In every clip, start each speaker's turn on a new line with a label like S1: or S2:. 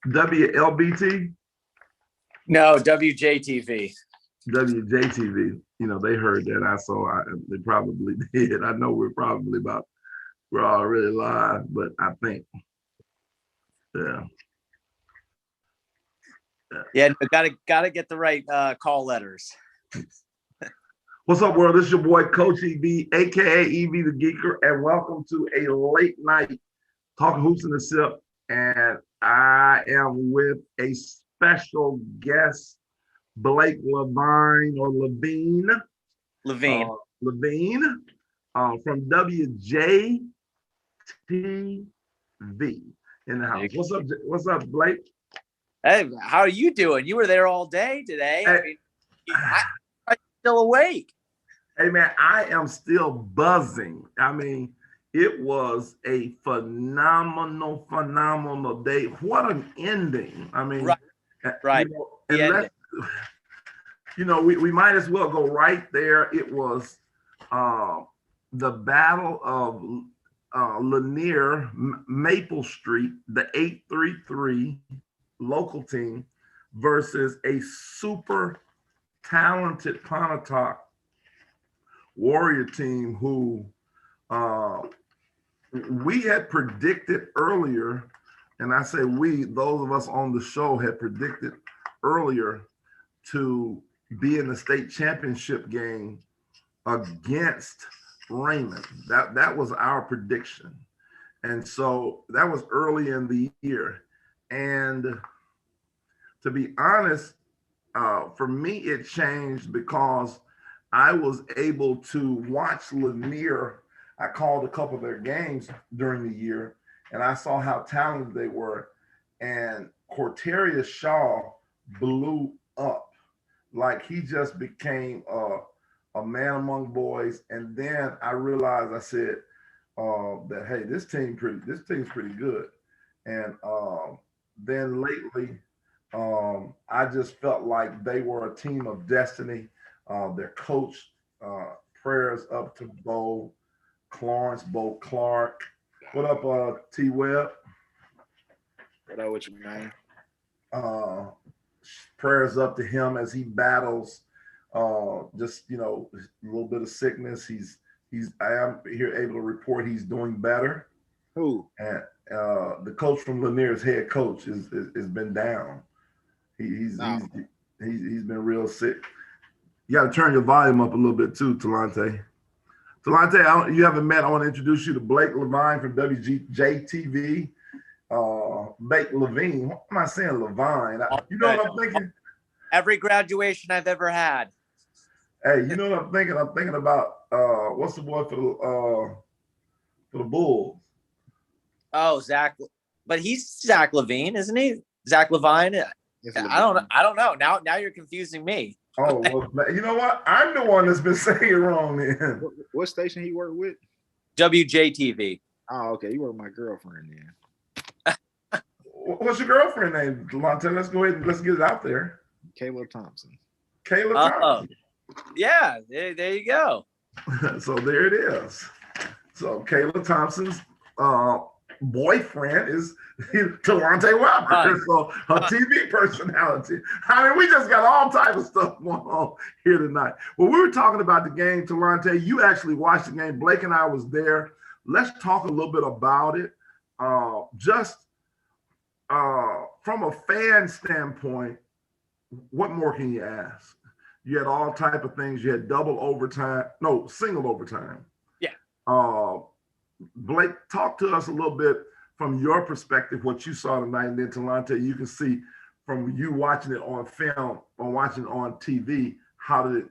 S1: WLBT?
S2: No, WJTV.
S1: WJTV. You know, they heard that. They probably did. I know we're already live, but I think, yeah.
S2: Yeah, gotta get the right call letters.
S1: What's up, world? This is your boy, Coach EV, aka EV the Geeker, and welcome to a late night Talking Hoops in the Sip. And I am with a special guest, Blake Levine or Levine. Levine from WJTV in the house. What's up, Blake?
S2: Hey, how are you doing? You were there all day today. Hey. I'm still awake.
S1: Hey man, I am still buzzing. I mean, it was a phenomenal day. What an ending. I mean,
S2: right.
S1: We might as well go right there. It was the Battle of Lanier, Maple Street, the 833 local team versus a super talented Pontotoc Warrior team who we had predicted earlier, and I say we, those of us on the show had predicted earlier to be in the state championship game against Raymond. That was our prediction. And so that was early in the year. And to be honest, for me, it changed because I was able to watch Lanier. I called a couple of their games during the year, and I saw how talented they were. And Corterius Shaw blew up. Like he just became a man among boys. And then I realized, I said that, hey, this team's pretty good. And then lately, I just felt like they were a team of destiny. Their coach, prayers up to Bo Clark. What up, T Webb?
S3: What up with you, man?
S1: Prayers up to him as he battles just a little bit of sickness. I am here able to report he's doing better.
S3: Who?
S1: And the coach from Lanier's head coach has been down. He's been real sick. You got to turn your volume up a little bit too, Talante. Talante, you haven't met. I want to introduce you to Blake Levine from WJTV. Blake Levine. What am I saying, Levine? You know what I'm thinking?
S2: Every graduation I've ever had.
S1: Hey, you know what I'm thinking? I'm thinking about what's the boy for the Bulls?
S2: Oh, Zach, but he's Zach Levine, isn't he? Zach Levine. I don't know. Now you're confusing me.
S1: Oh, well, you know what? I'm the one that's been saying it wrong then.
S3: What station he worked with?
S2: WJTV.
S3: Oh, okay. You were my girlfriend then.
S1: What's your girlfriend name, Delonte? Let's go ahead and let's get it out there.
S3: Kayla Thompson.
S1: Thompson.
S2: Yeah, there you go.
S1: So there it is. So Kayla Thompson's boyfriend is Talante Weber.
S2: Right.
S1: So her TV personality. I mean, we just got all type of stuff going on here tonight. Well, we were talking about the game, Talante. You actually watched the game. Blake and I was there. Let's talk a little bit about it. From a fan standpoint, what more can you ask? You had all type of things. You had single overtime.
S2: Yeah.
S1: Blake, talk to us a little bit from your perspective, what you saw tonight, and then Talante, you can see from you watching it on film or watching it on TV, how did it,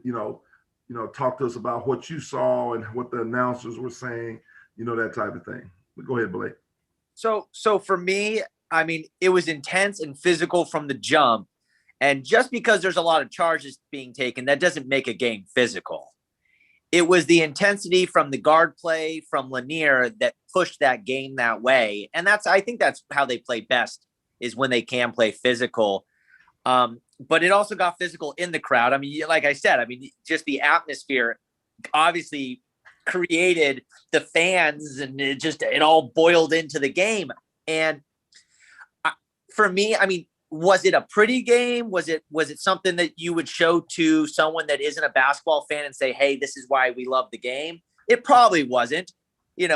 S1: talk to us about what you saw and what the announcers were saying, that type of thing. But go ahead, Blake.
S2: So for me, I mean, it was intense and physical from the jump. And just because there's a lot of charges being taken, that doesn't make a game physical. It was the intensity from the guard play from Lanier that pushed that game that way. And I think that's how they play best, is when they can play physical. But it also got physical in the crowd. I mean, like I said, just the atmosphere obviously created the fans, and it all boiled into the game. And for me, was it a pretty game? Was it something that you would show to someone that isn't a basketball fan and say, hey, this is why we love the game? It probably wasn't. It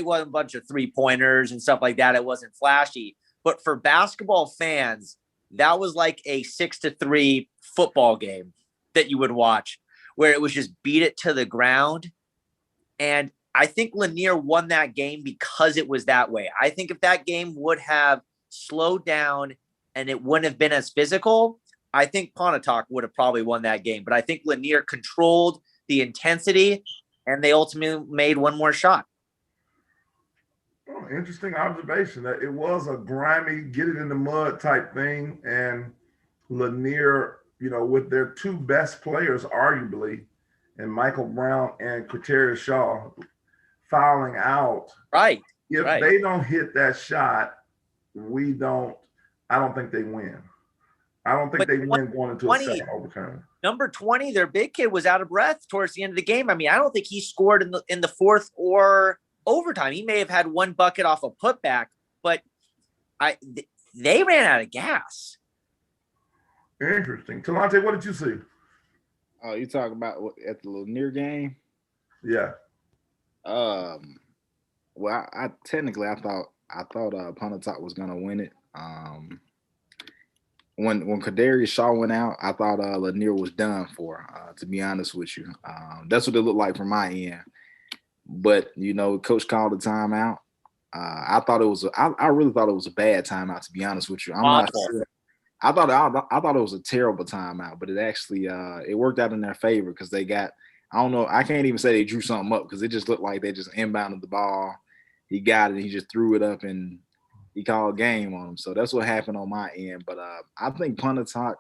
S2: wasn't a bunch of 3-pointers and stuff like that. It wasn't flashy. But for basketball fans, that was like a 6-3 football game that you would watch, where it was just beat it to the ground. And I think Lanier won that game because it was that way. I think if that game would have slowed down and it wouldn't have been as physical, I think Pontotoc would have probably won that game. But I think Lanier controlled the intensity, and they ultimately made one more shot.
S1: Oh, interesting observation. That it was a grimy, get it in the mud type thing. And Lanier, with their two best players, arguably, and Michael Brown and Quaterius Shaw fouling out.
S2: Right.
S1: If they don't hit that shot, I don't think they win. I don't think they win going into a second overtime.
S2: Number 20, their big kid, was out of breath towards the end of the game. I don't think he scored in the fourth or overtime. He may have had one bucket off a putback, but they ran out of gas.
S1: Interesting. Talante, what did you see?
S3: Oh, you talking about at the Lanier game?
S1: Yeah.
S3: Well, I thought Pontotoc was gonna win it. When Quaterius Shaw went out, I thought Lanier was done for. To be honest with you, that's what it looked like from my end. But coach called a timeout. I really thought it was a bad timeout. To be honest with you, I'm not sure. I thought it was a terrible timeout, but it actually it worked out in their favor because they got. I don't know. I can't even say they drew something up because it just looked like they just inbounded the ball. He got it. He just threw it up and he called game on him. So that's what happened on my end. But I think Pontotoc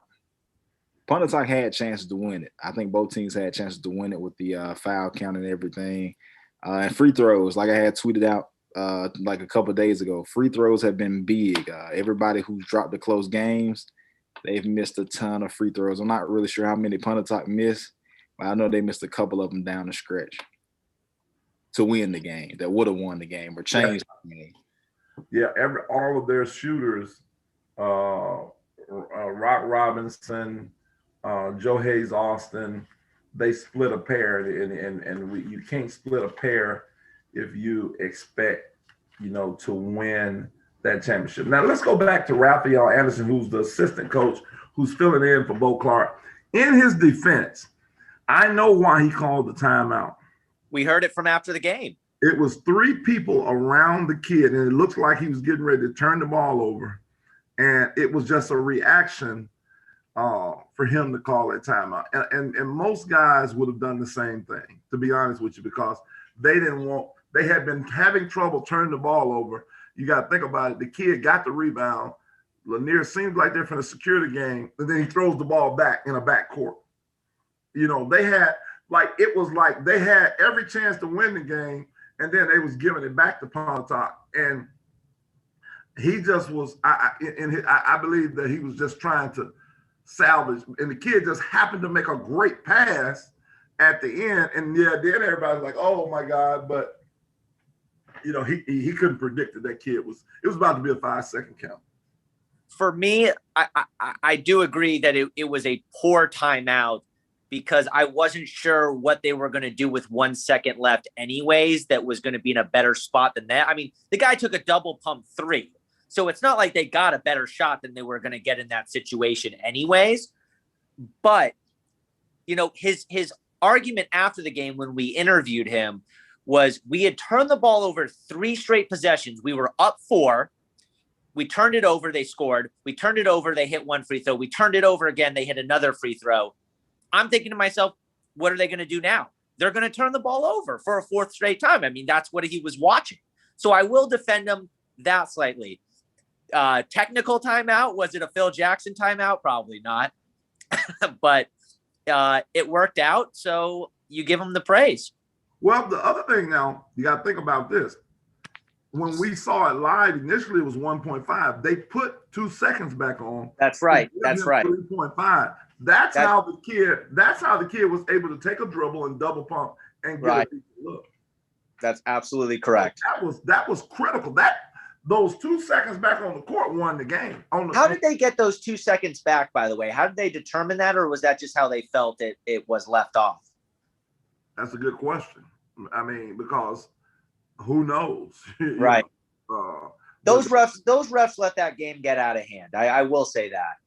S3: had chances to win it. I think both teams had chances to win it with the foul count and everything. And free throws, like I had tweeted out like a couple of days ago, free throws have been big. Everybody who's dropped the close games, they've missed a ton of free throws. I'm not really sure how many Pontotoc missed, but I know they missed a couple of them down the stretch to win the game. That would have won the game or changed the game.
S1: Yeah, all of their shooters, Rock Robinson, Joe Hayes Austin, they split a pair, and you can't split a pair if you expect, to win that championship. Now let's go back to Raphael Anderson, who's the assistant coach, who's filling in for Bo Clark. In his defense, I know why he called the timeout.
S2: We heard it from after the game.
S1: It was 3 people around the kid, and it looked like he was getting ready to turn the ball over. And it was just a reaction for him to call that timeout. And most guys would have done the same thing, to be honest with you, because they had been having trouble turning the ball over. You got to think about it. The kid got the rebound. Lanier seems like they're from the security game, and then he throws the ball back in a backcourt. They had they had every chance to win the game, and then they was giving it back to Pontotoc. And he just was, I believe that he was just trying to salvage, and the kid just happened to make a great pass at the end. And then everybody's like, oh my God, but he couldn't predict that kid it was about to be a 5-second count.
S2: For me, I do agree that it was a poor timeout, because I wasn't sure what they were going to do with 1 second left anyways that was going to be in a better spot than that. The guy took a double pump 3. So it's not like they got a better shot than they were going to get in that situation anyways. But, his argument after the game when we interviewed him was we had turned the ball over 3 straight possessions. We were up 4. We turned it over. They scored. We turned it over. They hit one free throw. We turned it over again. They hit another free throw. I'm thinking to myself, what are they going to do now? They're going to turn the ball over for a fourth straight time. I mean, that's what he was watching. So I will defend him that slightly. Technical timeout. Was it a Phil Jackson timeout? Probably not. But it worked out. So you give him the praise.
S1: Well, the other thing now, you got to think about this. When we saw it live, initially it was 1.5. They put 2 seconds back on.
S2: That's right. That's right.
S1: 3.5. That's how the kid was able to take a dribble and double pump and get a look.
S2: That's absolutely correct.
S1: That was critical. Those 2 seconds back on the court won the game.
S2: How did they get those 2 seconds back, by the way? How did they determine that, or was that just how they felt it was left off?
S1: That's a good question. I mean, because who knows?
S2: Right. Those refs let that game get out of hand. I will say that.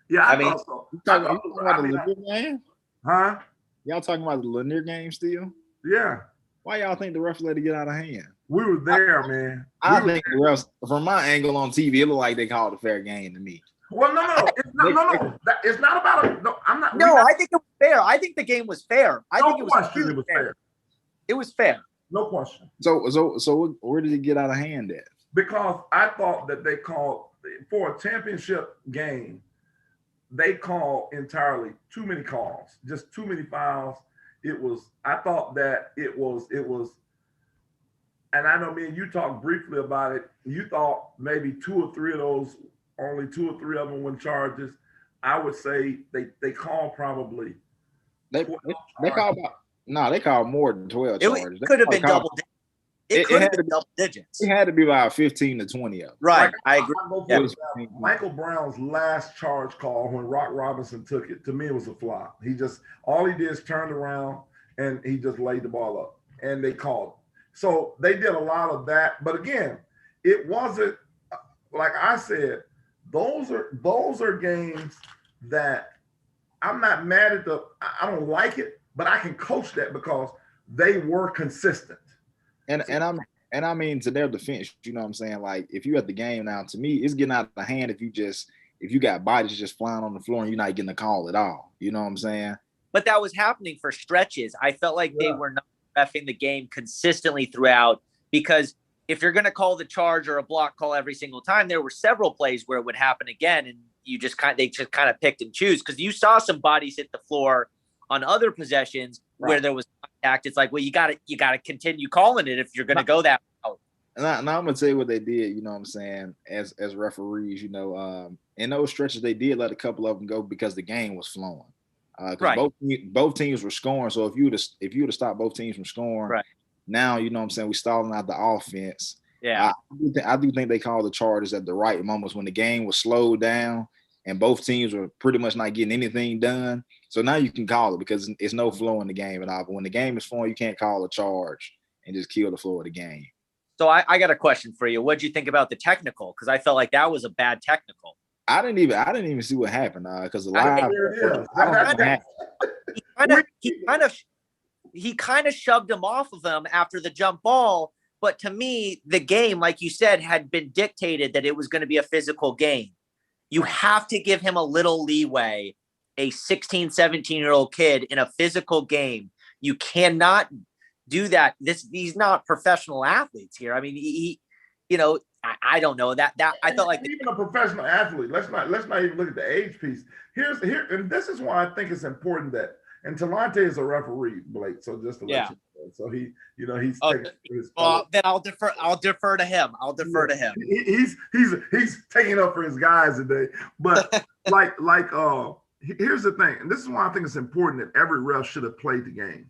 S1: Yeah,
S3: I mean, you talking about the Lanier game?
S1: Huh?
S3: Y'all talking about the Lanier game still?
S1: Yeah.
S3: Why y'all think the refs let it get out of hand?
S1: We were there, man.
S3: I think the refs, from my angle on TV, it looked like they called a fair game to me.
S1: Well, no. It's not about a. No, I'm not.
S2: No, I think it was fair. I think the game was fair. I think it was
S1: fair.
S2: It was fair.
S1: No question.
S3: So where did it get out of hand at?
S1: Because I thought that they called for a championship game. They called entirely too many calls, just too many fouls. I thought that it was, and I know me and you talked briefly about it. You thought maybe only 2 or 3 of them were charges. I would say they called probably.
S3: They called more than 12 charges.
S2: It could have been double digits. It could have been double digits.
S3: It had to be about 15 to 20 of them.
S2: Right, I agree.
S1: Michael Brown's last charge call when Rock Robinson took it, to me, it was a flop. All he did is turned around and he just laid the ball up, and they called. So they did a lot of that. But again, it wasn't, like I said, those are games that I'm not mad at I don't like it, but I can coach that because they were consistent.
S3: And I mean, to their defense, you know what I'm saying? Like, if you at the game now, to me, it's getting out of hand if you got bodies just flying on the floor and you're not getting a call at all. You know what I'm saying?
S2: But that was happening for stretches. I felt like they were not reffing the game consistently throughout, because if you're going to call the charge or a block call every single time, there were several plays where it would happen again, and they just kind of picked and choose, because you saw some bodies hit the floor on other possessions where there was contact. It's like, well, you got to continue calling it if you're going to go that route.
S3: Now I'm going to tell you what they did, you know what I'm saying, as referees, in those stretches, they did let a couple of them go because the game was flowing. Both teams were scoring. So if you would have stopped both teams from scoring, now, you know what I'm saying, we stalling out the offense.
S2: Yeah.
S3: I do think they called the charges at the right moments when the game was slowed down and both teams were pretty much not getting anything done. So now you can call it because it's no flow in the game at all. But when the game is flowing, you can't call a charge and just kill the flow of the game.
S2: So I got a question for you. What did you think about the technical? Because I felt like that was a bad technical.
S3: I didn't even see what happened because
S2: he kind of shoved him off of him after the jump ball. But to me, the game, like you said, had been dictated that it was going to be a physical game. You have to give him a little leeway. A 16, 17-year-old kid in a physical game. You cannot do that. He's not professional athletes here. I mean, I don't know that I felt like
S1: even a professional athlete. Let's not even look at the age piece. And this is why I think it's important that, and Talante is a referee, Blake. So just to let you know. So he's taking his
S2: then I'll defer to him. To him.
S1: He's taking up for his guys today. But here's the thing, and this is why I think it's important that every ref should have played the game.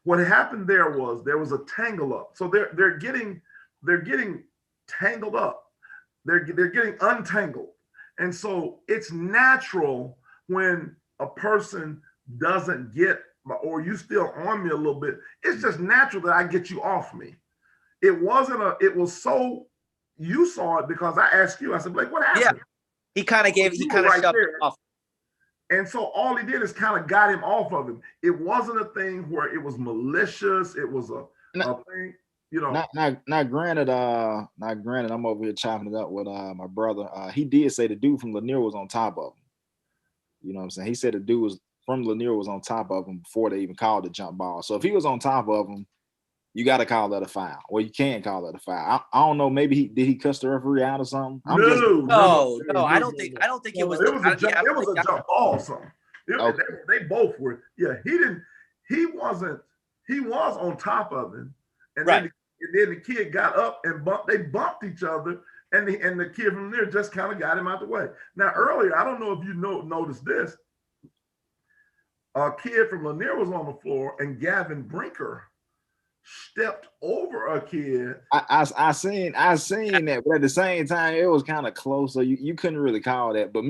S1: What happened there was a tangle up. So they're getting tangled up. They're getting untangled. And so it's natural when a person doesn't get, or you still on me a little bit, it's just natural that I get you off me. You saw it because I asked you, I said, Blake, what happened?
S2: Yeah. He kind of shoved him off.
S1: And so all he did is kind of got him off of him. It wasn't a thing where it was malicious. It was a thing. you know.
S3: Not granted, I'm over here chopping it up with my brother. He did say the dude from Lanier was on top of him. You know what I'm saying? He said the dude was from Lanier was on top of him before they even called the jump ball. So if he was on top of him, you got to call that a foul. Well, you can't call that a foul. I don't know. Maybe did he cuss the referee out or something?
S2: No. I don't think it was.
S1: It was a jump. It was a jump ball. Something.
S3: Okay.
S1: They both were. Yeah, he didn't. He wasn't. He was on top of him, and
S2: Right.
S1: then the kid got up and they bumped each other, and the kid from there just kind of got him out the way. Now earlier, I don't know if you noticed this. A kid from Lanier was on the floor, and Gavin Brinker stepped over a kid.
S3: I seen that, but at the same time, it was kind of close, so you couldn't really call that. But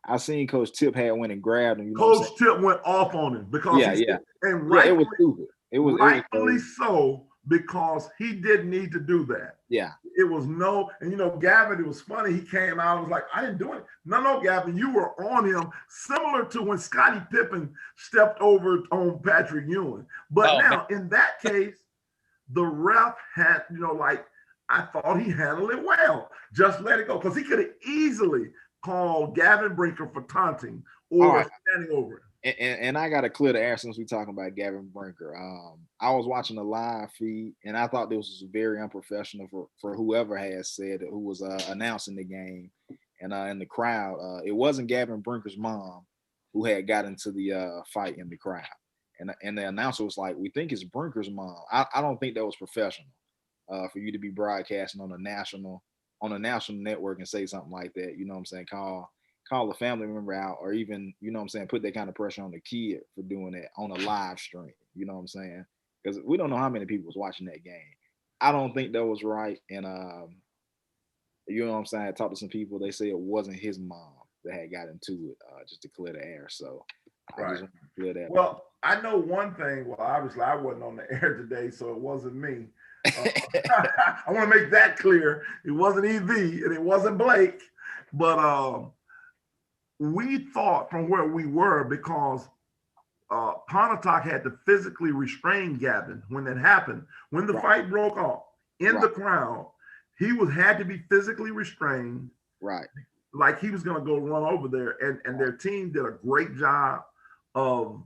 S3: I seen Coach Tip had went and grabbed him.
S1: Coach Tip went off on him because and rightfully,
S3: it was stupid. It was
S1: rightfully so, because he didn't need to do that.
S3: Yeah.
S1: It was and Gavin, it was funny. He came out and was like, I didn't do it. No, Gavin, you were on him, similar to when Scottie Pippen stepped over on Patrick Ewing. But in that case, the ref had, I thought he handled it well. Just let it go. Because he could have easily called Gavin Brinker for taunting or standing over him.
S3: And I got to clear the air since we're talking about Gavin Brinker. I was watching the live feed, and I thought this was very unprofessional for whoever has said it, who was announcing the game. And in the crowd, it wasn't Gavin Brinker's mom who had got into the fight in the crowd. And the announcer was like, we think it's Brinker's mom. I don't think that was professional for you to be broadcasting on a national network and say something like that. You know what I'm saying? Call a family member out, or even, you know what I'm saying, put that kind of pressure on the kid for doing that on a live stream. You know what I'm saying? Because we don't know how many people was watching that game. I don't think that was right. And you know what I'm saying? I talked to some people. They say it wasn't his mom that had got into it, just to clear the air. So I just want to clear that.
S1: Well, I know one thing. Well, obviously I wasn't on the air today, so it wasn't me. I want to make that clear. It wasn't EV and it wasn't Blake, but we thought from where we were, because Pontotoc had to physically restrain Gavin when that happened. When the fight broke off in the crowd, he had to be physically restrained.
S3: Right.
S1: Like he was going to go run over there. And their team did a great job of,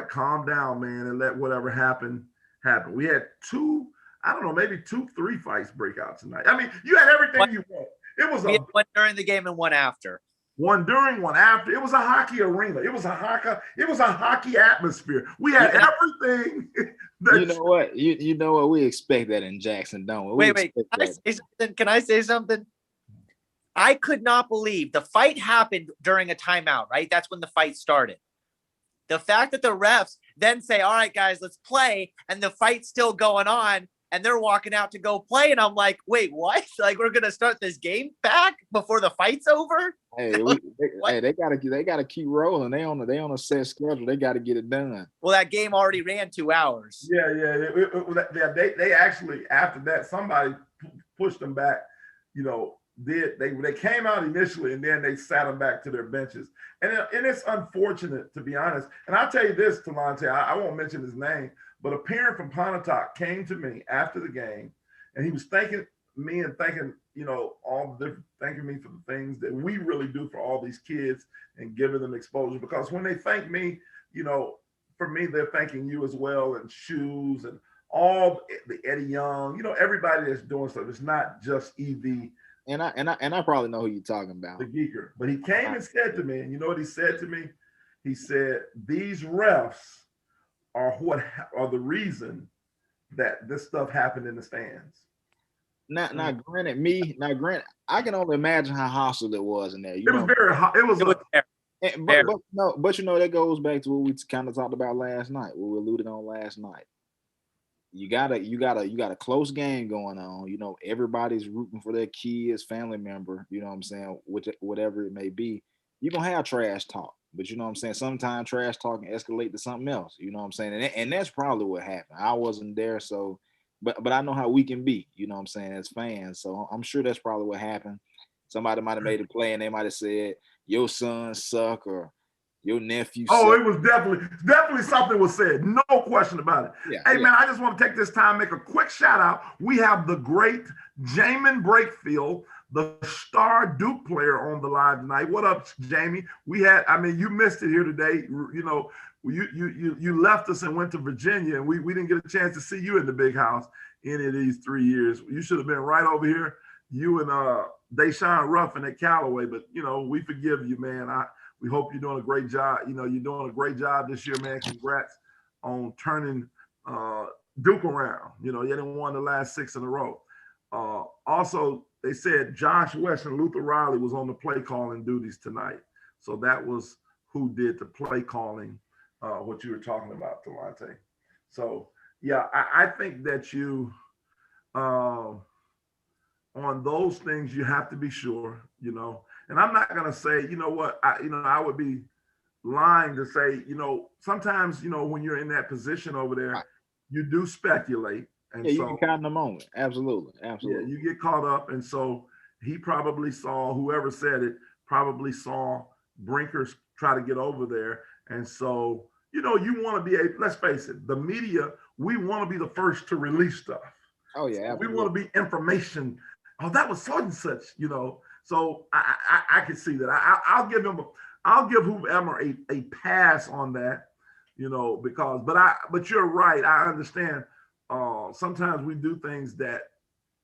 S1: calm down, man, and let whatever happen. We had maybe 2-3 fights break out tonight. I mean, you had everything you want. It was
S2: one during the game and one after.
S1: One during, one after. It was a hockey arena. It was a hockey atmosphere. We had everything.
S3: You know what? You know what? We expect that in Jackson, don't we?
S2: Wait. Can I say something? I could not believe the fight happened during a timeout, right? That's when the fight started. The fact that the refs then say, all right, guys, let's play, and the fight's still going on, and they're walking out to go play, and I'm like, wait, what? Like, we're gonna start this game back before the fight's over?
S3: Hey, they gotta keep rolling. They on a set schedule. They got to get it done.
S2: Well, that game already ran 2 hours.
S1: Yeah. They actually, after that, somebody pushed them back. They came out initially, and then they sat them back to their benches. And it's unfortunate, to be honest. And I'll tell you this, Talante, I won't mention his name, but a parent from Pontotoc came to me after the game, and he was thanking me and thanking me for the things that we really do for all these kids and giving them exposure. Because when they thank me, for me, they're thanking you as well, and shoes and all the Eddie Young, everybody that's doing stuff. It's not just EV.
S3: And I probably know who you're talking about.
S1: The geeker. But he came and said to me, and you know what he said to me? He said, these refs are the reason that this stuff happened in the stands.
S3: Now, granted, I can only imagine how hostile it was in there.
S1: It was very hot. It was
S3: but that goes back to what we kind of talked about last night, what we alluded on last night. You got a close game going on. Everybody's rooting for their kids, family member, you know what I'm saying, whatever it may be. You're going to have trash talk, but you know what I'm saying, sometimes trash talk can escalate to something else, you know what I'm saying, and that's probably what happened. I wasn't there, so but I know how we can be, you know what I'm saying, as fans, so I'm sure that's probably what happened. Somebody might have made a play and they might have said, your son suck, or your nephew.
S1: Oh, it was definitely something was said. No question about it.
S3: Yeah,
S1: hey, man, I just want to take this time, make a quick shout out. We have the great Jamin Brakefield, the star Duke player on the live tonight. What up, Jamie? You missed it here today. You know, you left us and went to Virginia, and we didn't get a chance to see you in the big house any of these 3 years. You should have been right over here. You and Deshaun Ruffin at Callaway, but you know, we forgive you, man. We hope you're doing a great job. You know, you're doing a great job this year, man. Congrats on turning Duke around. You know, you didn't won the last 6 in a row. Also, they said Josh West and Luther Riley was on the play calling duties tonight. So that was who did the play calling, what you were talking about, Delonte. So, yeah, I think that you, on those things, you have to be sure, you know. And I'm not going to say, you know what, I would be lying to say, you know, sometimes, you know, when you're in that position over there, you do speculate. And
S3: yeah, you
S1: so,
S3: can count in the moment. Absolutely.
S1: yeah, you get caught up. And so he probably saw, whoever said it, probably saw Brinkers try to get over there. And so, you know, you want to be let's face it, the media, we want to be the first to release stuff.
S3: Oh, yeah.
S1: We want to be information. Oh, that was such and such, you know. So I can see that. I'll give whoever a pass on that, you know, because but you're right. I understand. Sometimes we do things that,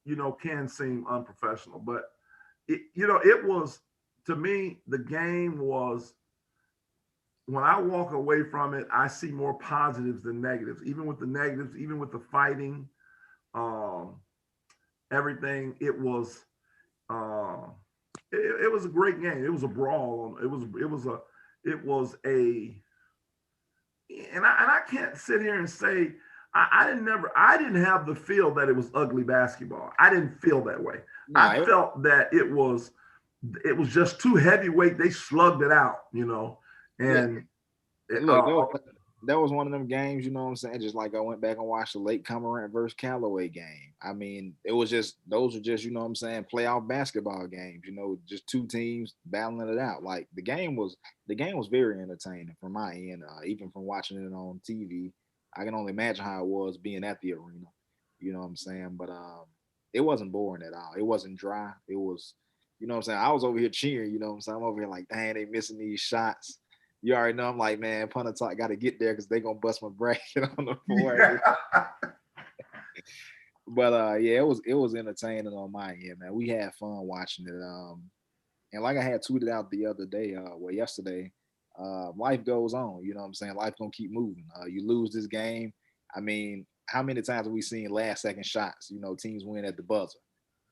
S1: you know, can seem unprofessional, but it was, to me, the game was, when I walk away from it, I see more positives than negatives, even with the negatives, even with the fighting, everything. It was it was a great game. It was a brawl. It was a and I can't sit here and say I didn't have the feel that it was ugly basketball. I didn't feel that way. No, I felt that it was just too heavyweight. They slugged it out, you know. And
S3: look, that was one of them games, you know what I'm saying? Just like I went back and watched the Lake Comerant versus Callaway game. I mean, those are just, you know what I'm saying, playoff basketball games, you know, just two teams battling it out. Like the game was very entertaining from my end, even from watching it on TV. I can only imagine how it was being at the arena, you know what I'm saying? But it wasn't boring at all. It wasn't dry. It was, you know what I'm saying? I was over here cheering, you know what I'm saying? I'm over here like, dang, they missing these shots. You already know I'm like, man, Pontotoc got to get there because they're going to bust my bracket on the floor. Yeah. But, yeah, it was entertaining on my end, man. We had fun watching it. And like I had tweeted out the other day, yesterday, life goes on. You know what I'm saying? Life going to keep moving. You lose this game. I mean, how many times have we seen last-second shots, you know, teams win at the buzzer?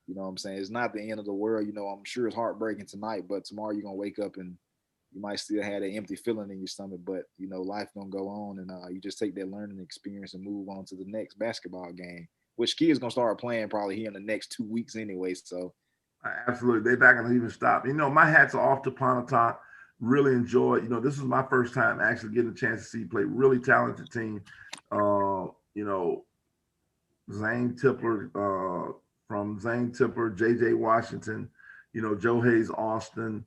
S3: You know what I'm saying? It's not the end of the world. You know, I'm sure it's heartbreaking tonight, but tomorrow you're going to wake up and you might still have an empty feeling in your stomach, but you know, life gonna go on, and you just take that learning experience and move on to the next basketball game, which kids gonna start playing probably here in the next 2 weeks anyway. So,
S1: absolutely, they're not gonna even stop. You know, my hats are off to Pontotoc. Really enjoyed. You know, this was my first time actually getting a chance to see play. Really talented team. You know, Zane Tipler from Zane Tipler, JJ Washington. You know, Joe Hayes Austin.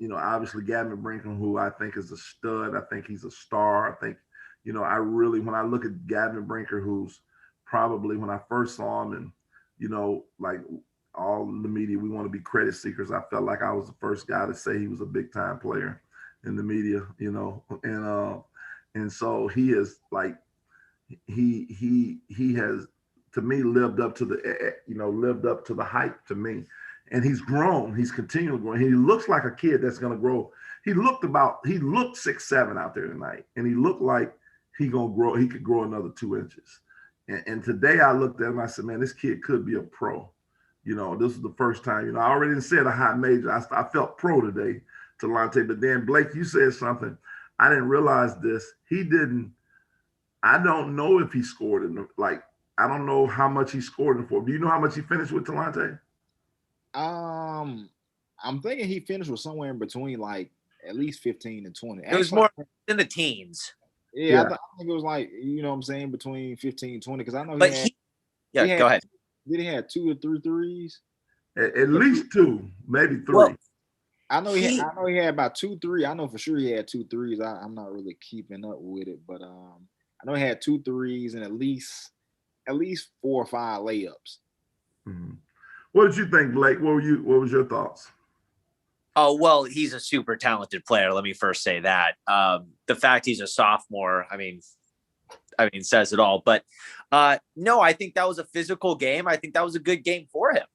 S1: You know, obviously Gavin Brinkham, who I think is a stud. I think he's a star. I think, you know, when I look at Gavin Brinker, who's probably, when I first saw him, and, you know, like all the media, we want to be credit seekers. I felt like I was the first guy to say he was a big time player in the media, you know, and so he is like, he has, to me, lived up to the hype to me. And he's grown. He's continually growing. He looks like a kid that's going to grow. He looked 6'7" out there tonight, and he looked like he gonna grow. He could grow another 2 inches. And today I looked at him. I said, man, this kid could be a pro. You know, this is the first time. You know, I already said a high major. I felt pro today, Delonte. But then Blake, you said something. I didn't realize this. He didn't. I don't know if he scored in I don't know how much he scored in the fourth. Do you know how much he finished with, Delonte?
S3: I'm thinking he finished with somewhere in between, like at least 15 and 20.
S2: It was more in the teens.
S3: Yeah. I think it was like, you know what I'm saying, between 15 and 20, because I know
S2: go ahead.
S3: Did he have 2 or 3 threes?
S1: At least 2, maybe 3. Well,
S3: I know he had about 2-3. I know for sure he had 2 threes. I'm not really keeping up with it, but I know he had 2 threes and at least 4 or 5 layups.
S1: Mhm. What did you think, Blake? What was your thoughts?
S2: Oh, well, he's a super talented player. Let me first say that. The fact he's a sophomore, I mean, says it all. But no, I think that was a physical game. I think that was a good game for him.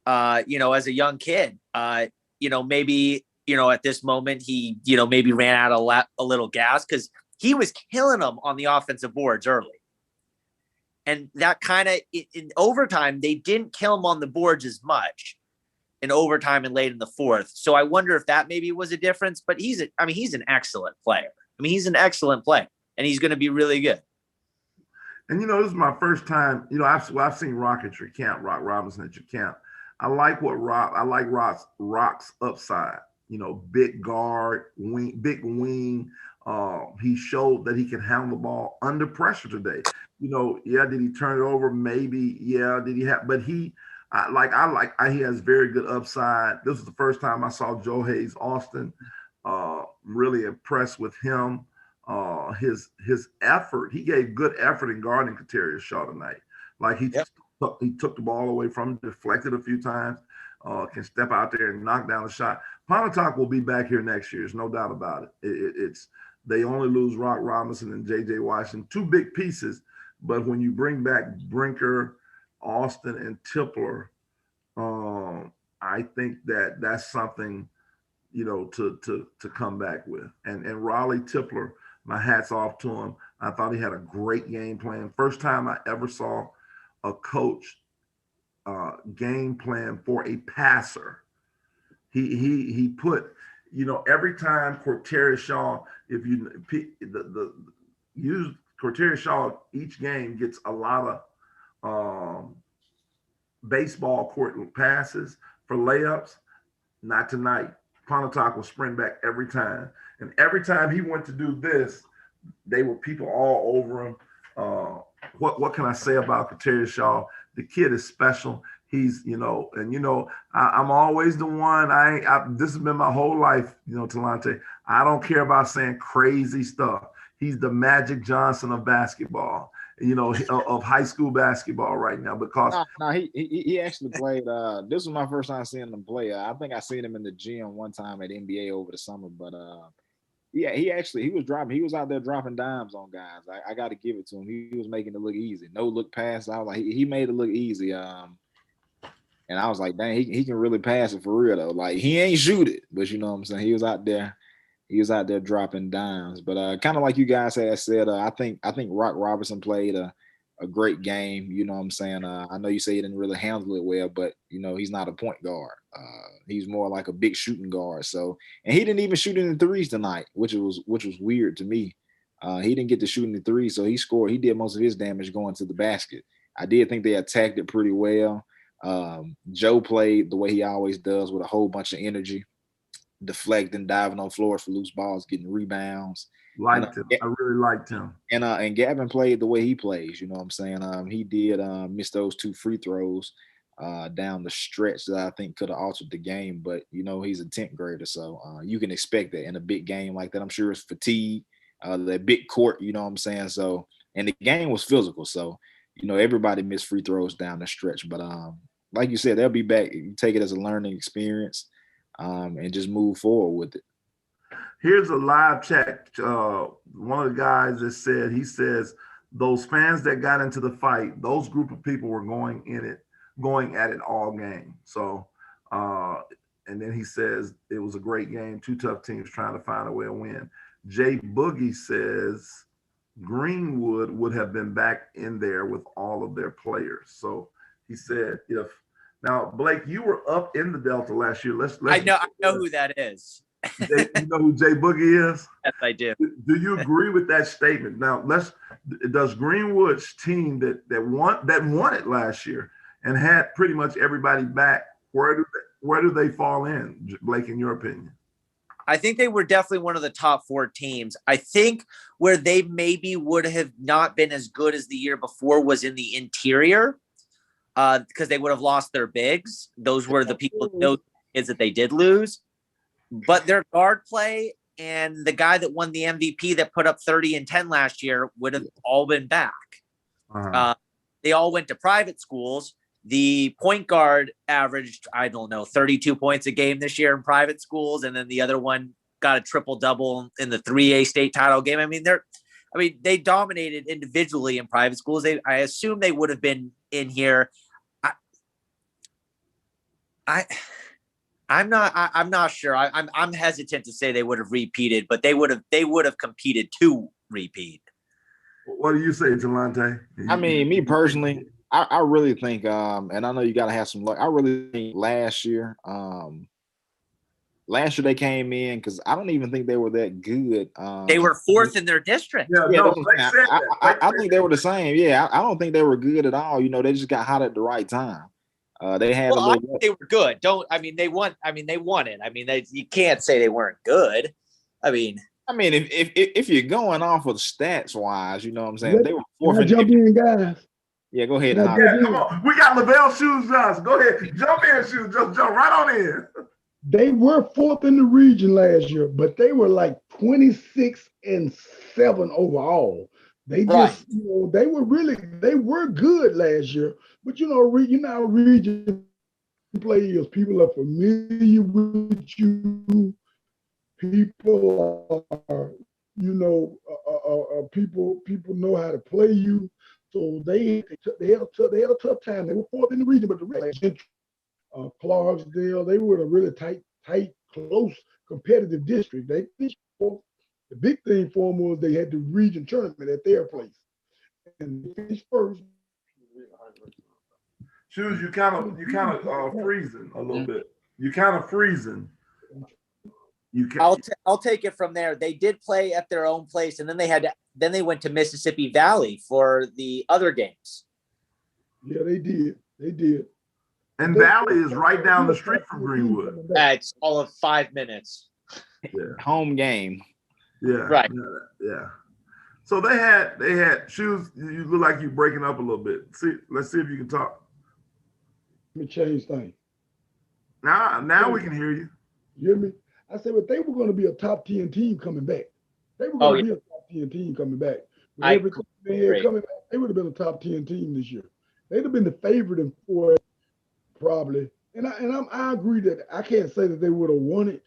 S2: As a young kid, maybe, at this moment he, maybe ran out a little gas because he was killing them on the offensive boards early. And that kind of in overtime, they didn't kill him on the boards as much in overtime and late in the fourth. So I wonder if that maybe was a difference, but he's an excellent player. He's an excellent player and he's going to be really good.
S1: And, this is my first time, I've seen Rock Robinson at your camp. I like Rock's upside, big guard, big wing. He showed that he can handle the ball under pressure today. Did he turn it over? Maybe, yeah. Did he have? But he has very good upside. This is the first time I saw Joe Hayes Austin. Really impressed with him. His effort. He gave good effort in guarding Katerius Shaw tonight. Like he took the ball away from him, deflected a few times. Can step out there and knock down the shot. Pontotoc will be back here next year. There's no doubt about it. It's they only lose Rock Robinson and J.J. Washington, 2 big pieces. But when you bring back Brinker, Austin, and Tipler, I think that's something, to come back with. And Raleigh Tipler, my hat's off to him. I thought he had a great game plan. First time I ever saw a coach game plan for a passer. He put, every time Katerius Shaw, if you use Katerius Shaw, each game gets a lot of baseball court passes for layups. Not tonight. Pontotoc will sprint back every time. And every time he went to do this, they were people all over him. What can I say about Katerius Shaw? The kid is special. He's, I'm always the one. This has been my whole life, Talante. I don't care about saying crazy stuff. He's the Magic Johnson of basketball, of high school basketball right now. Because
S3: he actually played. This was my first time seeing him play. I think I seen him in the gym one time at NBA over the summer. But yeah, he was out there dropping dimes on guys. I got to give it to him. He was making it look easy. No look pass. I was like, he made it look easy. And I was like, dang, he can really pass it for real though. Like he ain't shoot it, but you know what I'm saying. He was out there dropping dimes. But kind of like you guys had said, I think Rock Robertson played a great game. You know what I'm saying. I know you say he didn't really handle it well, but he's not a point guard. He's more like a big shooting guard. So, and he didn't even shoot in the threes tonight, which was weird to me. He didn't get to shoot in the threes, so he scored. He did most of his damage going to the basket. I did think they attacked it pretty well. Joe played the way he always does with a whole bunch of energy, deflecting, diving on floors for loose balls, getting rebounds.
S1: I really liked him.
S3: And Gavin played the way he plays. You know what I'm saying? He did miss those 2 free throws down the stretch that I think could have altered the game. But he's a 10th grader, so you can expect that in a big game like that. I'm sure it's fatigue, that big court. You know what I'm saying? So, and the game was physical, so everybody missed free throws down the stretch. But like you said, they'll be back. You take it as a learning experience, and just move forward with it.
S1: Here's a live chat. One of the guys that says those fans that got into the fight, those group of people were going at it all game. So, and then he says it was a great game. 2 tough teams trying to find a way to win. Jay Boogie says Greenwood would have been back in there with all of their players. So he said, now Blake, you were up in the Delta last year.
S2: I know who that is.
S1: You know who Jay Boogie is?
S2: Yes, I do.
S1: Do you agree with that statement? Now, does Greenwood's team that won it last year and had pretty much everybody back, where do they fall in, Blake, in your opinion?
S2: I think they were definitely one of the top 4 teams. I think where they maybe would have not been as good as the year before was in the interior, because they would have lost their bigs. Those were the kids that they did lose. but their guard play and the guy that won the MVP that put up 30 and 10 last year would have all been back. They all went to private schools. The point guard averaged, I don't know, 32 points a game this year in private schools. And then the other one got a triple double in the 3A state title game. I mean, they dominated individually in private schools. I assume they would have been in here. I'm not sure. I'm hesitant to say they would have repeated, but they would have competed to repeat.
S1: What do you say, Delonte?
S3: I mean, me personally, I really think, and I know you got to have some luck. I really think last year they came in because I don't even think they were that good.
S2: They were fourth in their district.
S3: I think they were the same. Yeah, I don't think they were good at all. You know, they just got hot at the right time. They had a little.
S2: They were good. They won. They won it. You can't say they weren't good.
S3: If you're going off of stats wise, you know what I'm saying? They were fourth.
S4: Can I jump in, guys?
S3: Yeah, go ahead.
S1: Come on. We got Lavelle Shoes Johnson. Go ahead. Jump in, Shoes. Just jump right on in.
S4: They were fourth in the region last year, but they were like 26-7 overall. They just, they were good last year. But region players, people are familiar with you. People are, people know how to play you. So they had a tough time. They were fourth in the region, but the rest, Clarksdale, they were a really tight, close, competitive district. The big thing for them was they had the region tournament at their place, and they finished first.
S1: Shoes, you kind of freezing a little bit. You kind of freezing.
S2: I'll take it from there. They did play at their own place, and then they went to Mississippi Valley for the other games.
S4: Yeah, they did.
S1: And Valley is right down the street from Greenwood.
S2: It's all of 5 minutes.
S1: Yeah.
S3: Home game.
S1: Yeah.
S2: Right.
S1: Yeah. So they had Shoes. You look like you're breaking up a little bit. Let's see if you can talk.
S4: Let me change things.
S1: Now we can hear you.
S4: You hear me? I said, but they were going to be a top 10 team coming back. They were going to be a top 10 team coming back. With everything they had coming back, they would have been a top 10 team this year. They'd have been the favorite in 4A probably. And I agree that I can't say that they would have won it,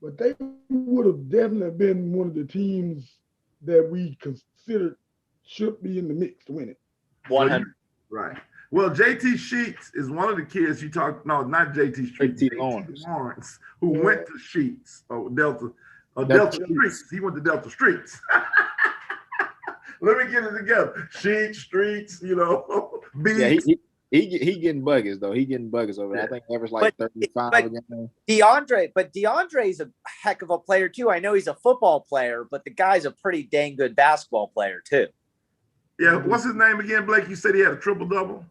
S4: but they would have definitely been one of the teams that we considered should be in the mix to win it.
S2: 100.
S1: Right. Well, JT Sheets is one of the kids you talked. No, not JT Sheets.
S3: JT
S1: Lawrence, who went to Sheets or Delta Streets. He went to Delta Streets. Let me get it together. Sheets, Streets, beats.
S3: Yeah, he getting buggers though. He getting buggers over there. I think he averaged like 35 again.
S2: DeAndre's a heck of a player too. I know he's a football player, but the guy's a pretty dang good basketball player too.
S1: Yeah, what's his name again, Blake? You said he had a triple-double?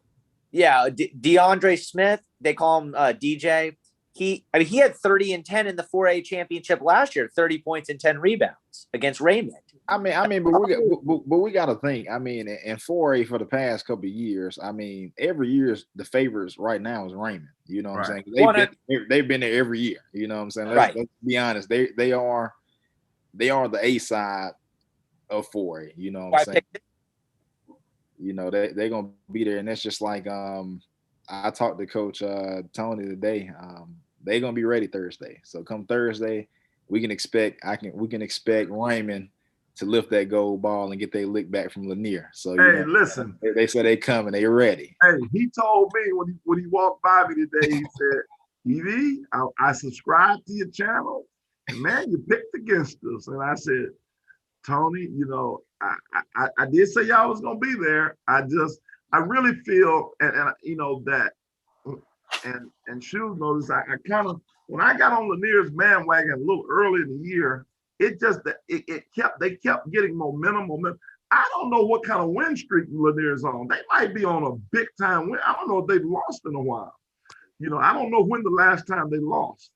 S2: Yeah, DeAndre Smith. They call him DJ. He had 30 and 10 in the 4A championship last year, 30 points and 10 rebounds against Raymond.
S3: But we got to think. In 4A for the past couple of years, every year the favorites right now is Raymond. You know what I'm saying? They've been there every year. You know what I'm saying? Let's be honest. They are the A side of 4A. You know what I'm saying? They're gonna be there, and that's just like I talked to Coach Tony today. They're gonna be ready Thursday. So come Thursday, we can expect Raymond to lift that gold ball and get their lick back from Lanier. So
S1: listen,
S3: they said they coming, they ready.
S1: Hey, he told me when he walked by me today, he said, "EV, I subscribe to your channel, and man, you picked against us." And I said, Tony, I did say y'all was gonna be there. I really feel and that and Shoes knows I kind of when I got on Lanier's bandwagon a little early in the year, they kept getting momentum. I don't know what kind of win streak Lanier's on. They might be on a big time win. I don't know if they've lost in a while. I don't know when the last time they lost.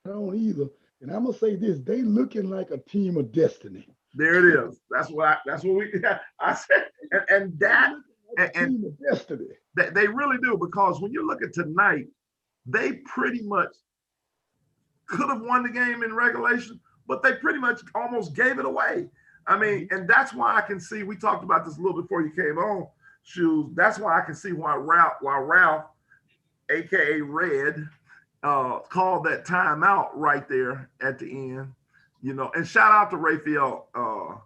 S4: I don't either. And I'm gonna say this: they looking like a team of destiny.
S1: There it is. That's what I said. And destiny. They really do, because when you look at tonight, they pretty much could have won the game in regulation, but they pretty much almost gave it away. I mean, and that's why I can see, we talked about this a little before you came on, Shoes. That's why I can see why Ralph, AKA Red, called that timeout right there at the end, you know. And shout out to Raphael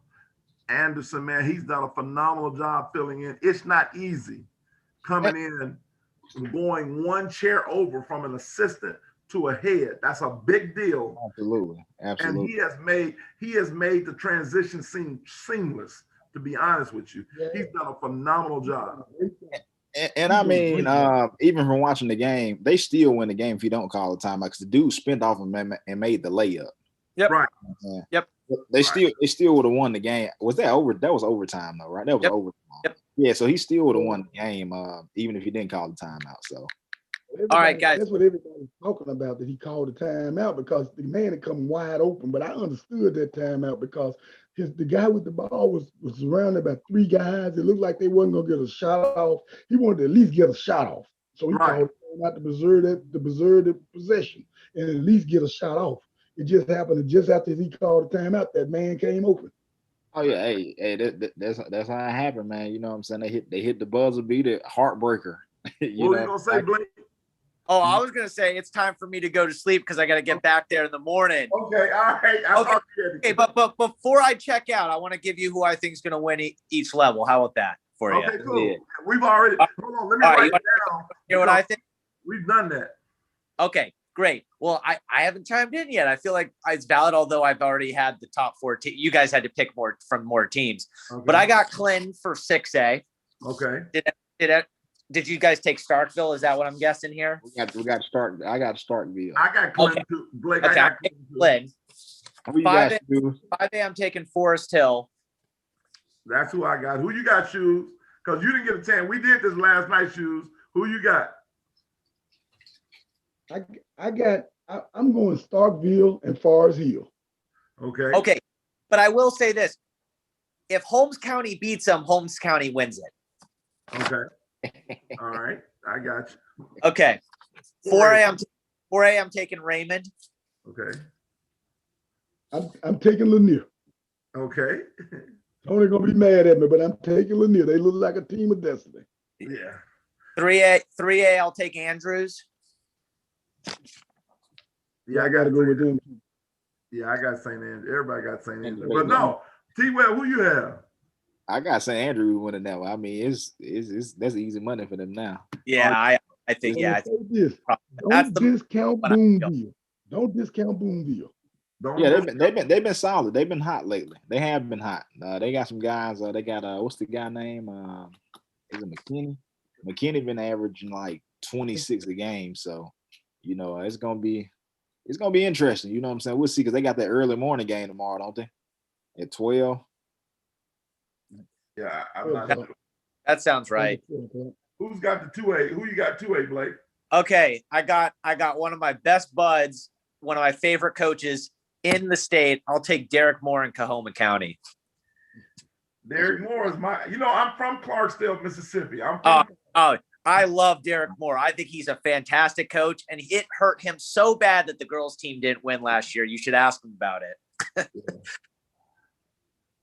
S1: Anderson, man. He's done a phenomenal job filling in. It's not easy coming in and going one chair over from an assistant to a head. That's a big deal.
S3: Absolutely.
S1: And he has made the transition seem seamless, to be honest with you. Yeah. He's done a phenomenal job.
S3: And I mean, even from watching the game, they still win the game if you don't call the timeout, because the dude spent off him and made the layup.
S2: Yep.
S1: Right.
S2: Yep.
S3: They still would have won the game. Was that over? That was overtime though, right? That was overtime.
S2: Yep.
S3: Yeah, so he still would have won the game, even if he didn't call the timeout. So
S2: all right, guys.
S4: That's what everybody's talking about, that he called the timeout because the man had come wide open. But I understood that timeout because the guy with the ball was surrounded by three guys. It looked like they wasn't gonna get a shot off. He wanted to at least get a shot off. So he called not to preserve the possession and at least get a shot off. It just happened that just after he called the timeout, that man came open.
S3: Oh yeah, hey, that's how it happened, man. You know what I'm saying? They hit the buzzer beater, heartbreaker.
S1: What are you gonna say, Blake?
S2: Oh, I was gonna say it's time for me to go to sleep because I got to get back there in the morning.
S1: Okay, all right.
S2: Okay, but before I check out, I want to give you who I think is gonna win each level. How about that for you?
S1: Okay, cool. Yeah. We've already. Hold on, let me write it down.
S2: You know what I think?
S1: We've done that.
S2: Okay, great. Well, I haven't chimed in yet. I feel like it's valid, although I've already had the top 4 teams. You guys had to pick from more teams, but I got Clinton for 6A.
S1: Okay.
S2: Did you guys take Starkville? Is that what I'm guessing here?
S3: We got Stark. I got Starkville.
S1: I got Clinton too. Blake,
S2: okay,
S1: I got
S2: Clinton.
S3: 5A,
S2: I'm taking Forest Hill.
S1: That's who I got. Who you got, Shoes? Because you didn't get a chance. We did this last night, Shoes. Who you got?
S4: I'm going Starkville and Forest Hill.
S1: Okay.
S2: Okay. But I will say this. If Holmes County beats them, Holmes County wins it.
S1: Okay. All right. I got you.
S2: Okay. 4A, I'm taking Raymond.
S1: Okay.
S4: I'm taking Lanier.
S1: Okay.
S4: Tony's gonna be mad at me, but I'm taking Lanier. They look like a team of destiny.
S1: Yeah.
S2: 3A, I'll take Andrews.
S1: Yeah, I gotta go with them. Yeah, I got St. Andrew. Everybody got St. Andrew. But no, T-Well, who you have?
S3: I got St. Andrew winning that one. I mean, that's easy money for them now.
S2: Yeah, I think
S4: Don't discount Boonville. Don't discount Boonville.
S3: They've been solid. They've been hot lately. They have been hot. They got some guys. They got what's the guy name? Is it McKinney? McKinney been averaging like 26 a game. So, you know, it's gonna be interesting. You know what I'm saying? We'll see, because they got that early morning game tomorrow, don't they? At 12.
S1: Yeah, I'm not sure.
S2: That sounds right.
S1: Who's got the 2A? Who you got 2A, Blake?
S2: Okay, I got one of my best buds, one of my favorite coaches in the state. I'll take Derek Moore in Coahoma County.
S1: Derek Moore is I'm from Clarksdale, Mississippi.
S2: I love Derek Moore. I think he's a fantastic coach, and it hurt him so bad that the girls' team didn't win last year. You should ask him about it.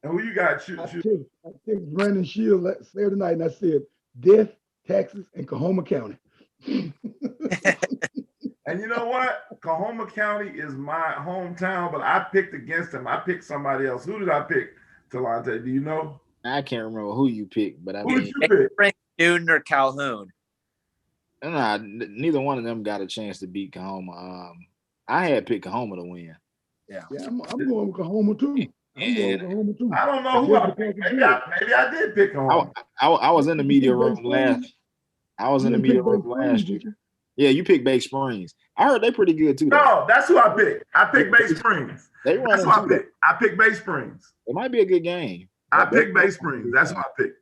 S1: And who you got?
S4: I picked Brandon Shields Saturday night, and I said Death, Texas, and Coahoma County.
S1: And you know what? Coahoma County is my hometown, but I picked against him. I picked somebody else. Who did I pick, Talante? Do you know?
S3: I can't remember who you picked, but
S1: who did you pick?
S2: Newton or Calhoun?
S3: Nah, neither one of them got a chance to beat Coahoma. I had picked Coahoma to win.
S4: Yeah, I'm going with Coahoma too.
S1: I don't know who I picked. Maybe I did pick Coahoma.
S3: I was in the media room last. I was in the media room last year. Yeah, you picked Bay Springs. I heard they pretty good too.
S1: No, that's who I picked. I picked Bay Springs. That's who I picked. I picked Bay Springs.
S3: It might be a good game.
S1: I picked Bay Springs. That's who I picked.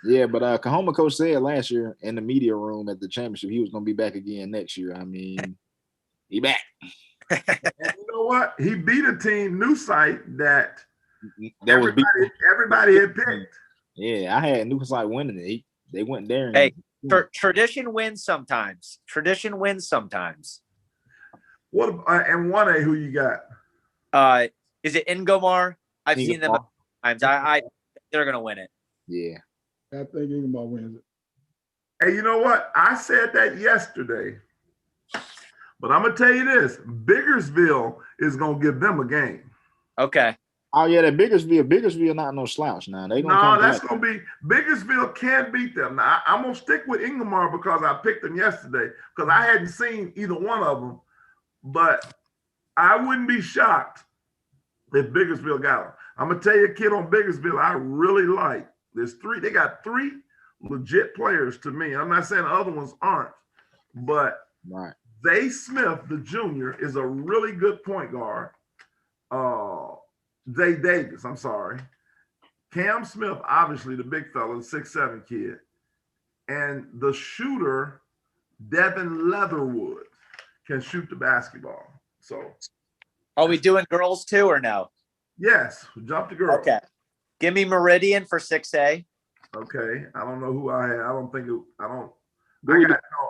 S3: Yeah, but Coahoma coach said last year in the media room at the championship he was going to be back again next year. I mean, he back.
S1: And you know what? He beat a team, New Site, that everybody had picked.
S3: Yeah, I had New Site winning it. They went there. And
S2: hey, tradition wins sometimes. Tradition wins sometimes.
S1: What and 1A? Who you got?
S2: Is it Ingomar? I've
S3: Ingomar.
S2: seen them times. I they're gonna win it.
S3: Yeah.
S4: I think Ingomar wins it.
S1: Hey, you know what? I said that yesterday, but I'm gonna tell you this: Biggersville is gonna give them a game.
S2: Okay.
S3: Oh yeah, that Biggersville not no slouch now. They gonna
S1: No,
S3: come
S1: that's
S3: back.
S1: gonna be Biggersville can't beat them. Now I'm gonna stick with Ingomar because I picked them yesterday because I hadn't seen either one of them, but I wouldn't be shocked if Biggersville got them. I'm gonna tell you a kid on Biggersville I really like. They got three legit players to me. I'm not saying the other ones aren't, but
S3: Right.
S1: Zay Smith, the junior, is a really good point guard. Zay Davis, I'm sorry. Cam Smith, obviously the big fella, the 6'7" kid. And the shooter, Devin Leatherwood, can shoot the basketball. So
S2: are we doing girls too or no?
S1: yes, jump the girl.
S2: Okay. Give me Meridian for 6A.
S1: Okay. I don't know who I had. I don't think it, I don't.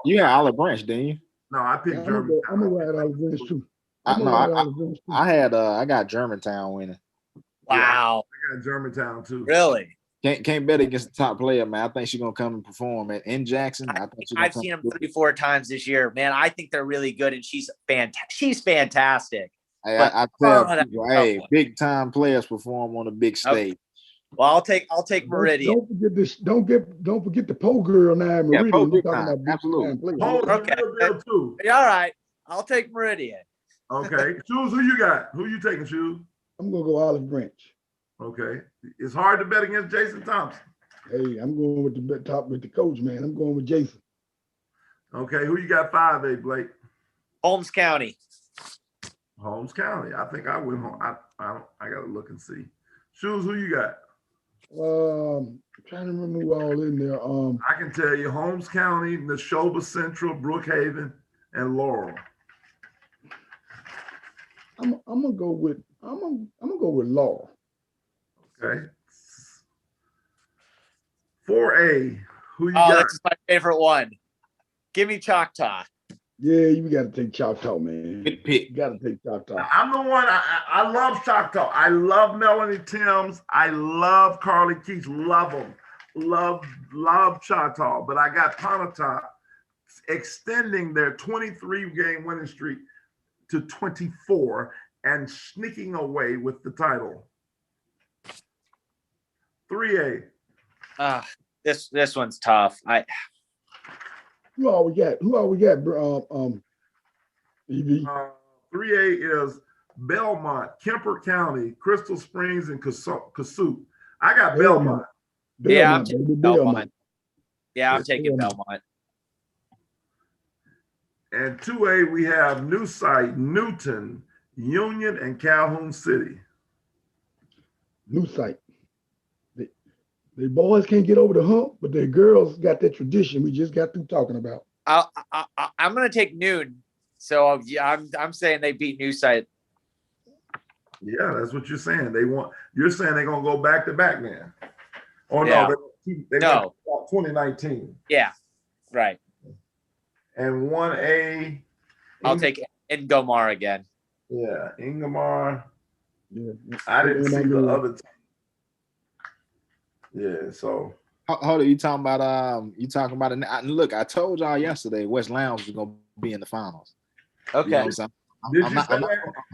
S3: You had Olive Branch, didn't you?
S1: No, I picked
S4: I'm
S1: German.
S4: gonna ride Olive Branch too.
S3: I got Germantown winning.
S2: Wow.
S1: I got Germantown too.
S2: Really?
S3: Can't bet against the top player, man. I think she's gonna come and perform in Jackson.
S2: I've seen them 3-4 times this year, man. I think they're really good, and she's fantastic.
S3: Hey, I tell people, hey, big time players perform on a big stage.
S2: Well, I'll take Meridian.
S4: Don't forget this. Don't forget the pole girl now, Meridian.
S3: Yeah,
S4: We're talking about
S3: absolutely.
S1: Okay. Too.
S2: All right. I'll take Meridian.
S1: Okay. Shoes, who you got? Who you taking, Shoes?
S4: I'm gonna go Olive Branch.
S1: Okay. It's hard to bet against Jason Thompson.
S4: Hey, I'm going with the coach, man. I'm going with Jason.
S1: Okay. Who you got 5A, Blake?
S2: Holmes County.
S1: Holmes County. I think I went home. I gotta look and see. Shoes, who you got?
S4: I'm trying to remember who all in there.
S1: I can tell you Holmes County, Neshoba Central, Brookhaven, and Laurel.
S4: I'm gonna go with Laurel.
S1: Okay. 4A. Who you got?
S2: That's my favorite one. Give me Choctaw.
S4: Yeah, you got to take Choctaw, man.
S3: Good pick.
S4: You got to take Choctaw.
S1: I'm the one. I love Choctaw. I love Melanie Timms. I love Carly Keats. Love them. Love Choctaw. But I got Pontotoc extending their 23-game winning streak to 24 and sneaking away with the title. 3A.
S2: This one's tough.
S4: Who all we got? EV.
S1: 3A is Belmont, Kemper County, Crystal Springs, and Cassup. I got Belmont.
S2: Yeah, I'm taking Belmont. Yeah, I'm taking Belmont.
S1: And 2A, we have New Site, Newton, Union, and Calhoun City.
S4: New Site. The boys can't get over the hump, but the girls got that tradition we just got through talking about.
S2: I'm going to take Noon. So I'm saying they beat New Site.
S1: Yeah, that's what you're saying. You're saying they're going to go back to back now. Oh,
S2: yeah.
S1: No, 2019.
S2: Yeah, right.
S1: And 1A.
S2: I'll take Ingomar again.
S1: Yeah, Ingomar.
S4: Yeah.
S1: I didn't see the other team. Yeah, so.
S3: Hold on, you talking about it. Look, I told y'all yesterday West Lounge was gonna be in the finals.
S2: Okay.
S3: You know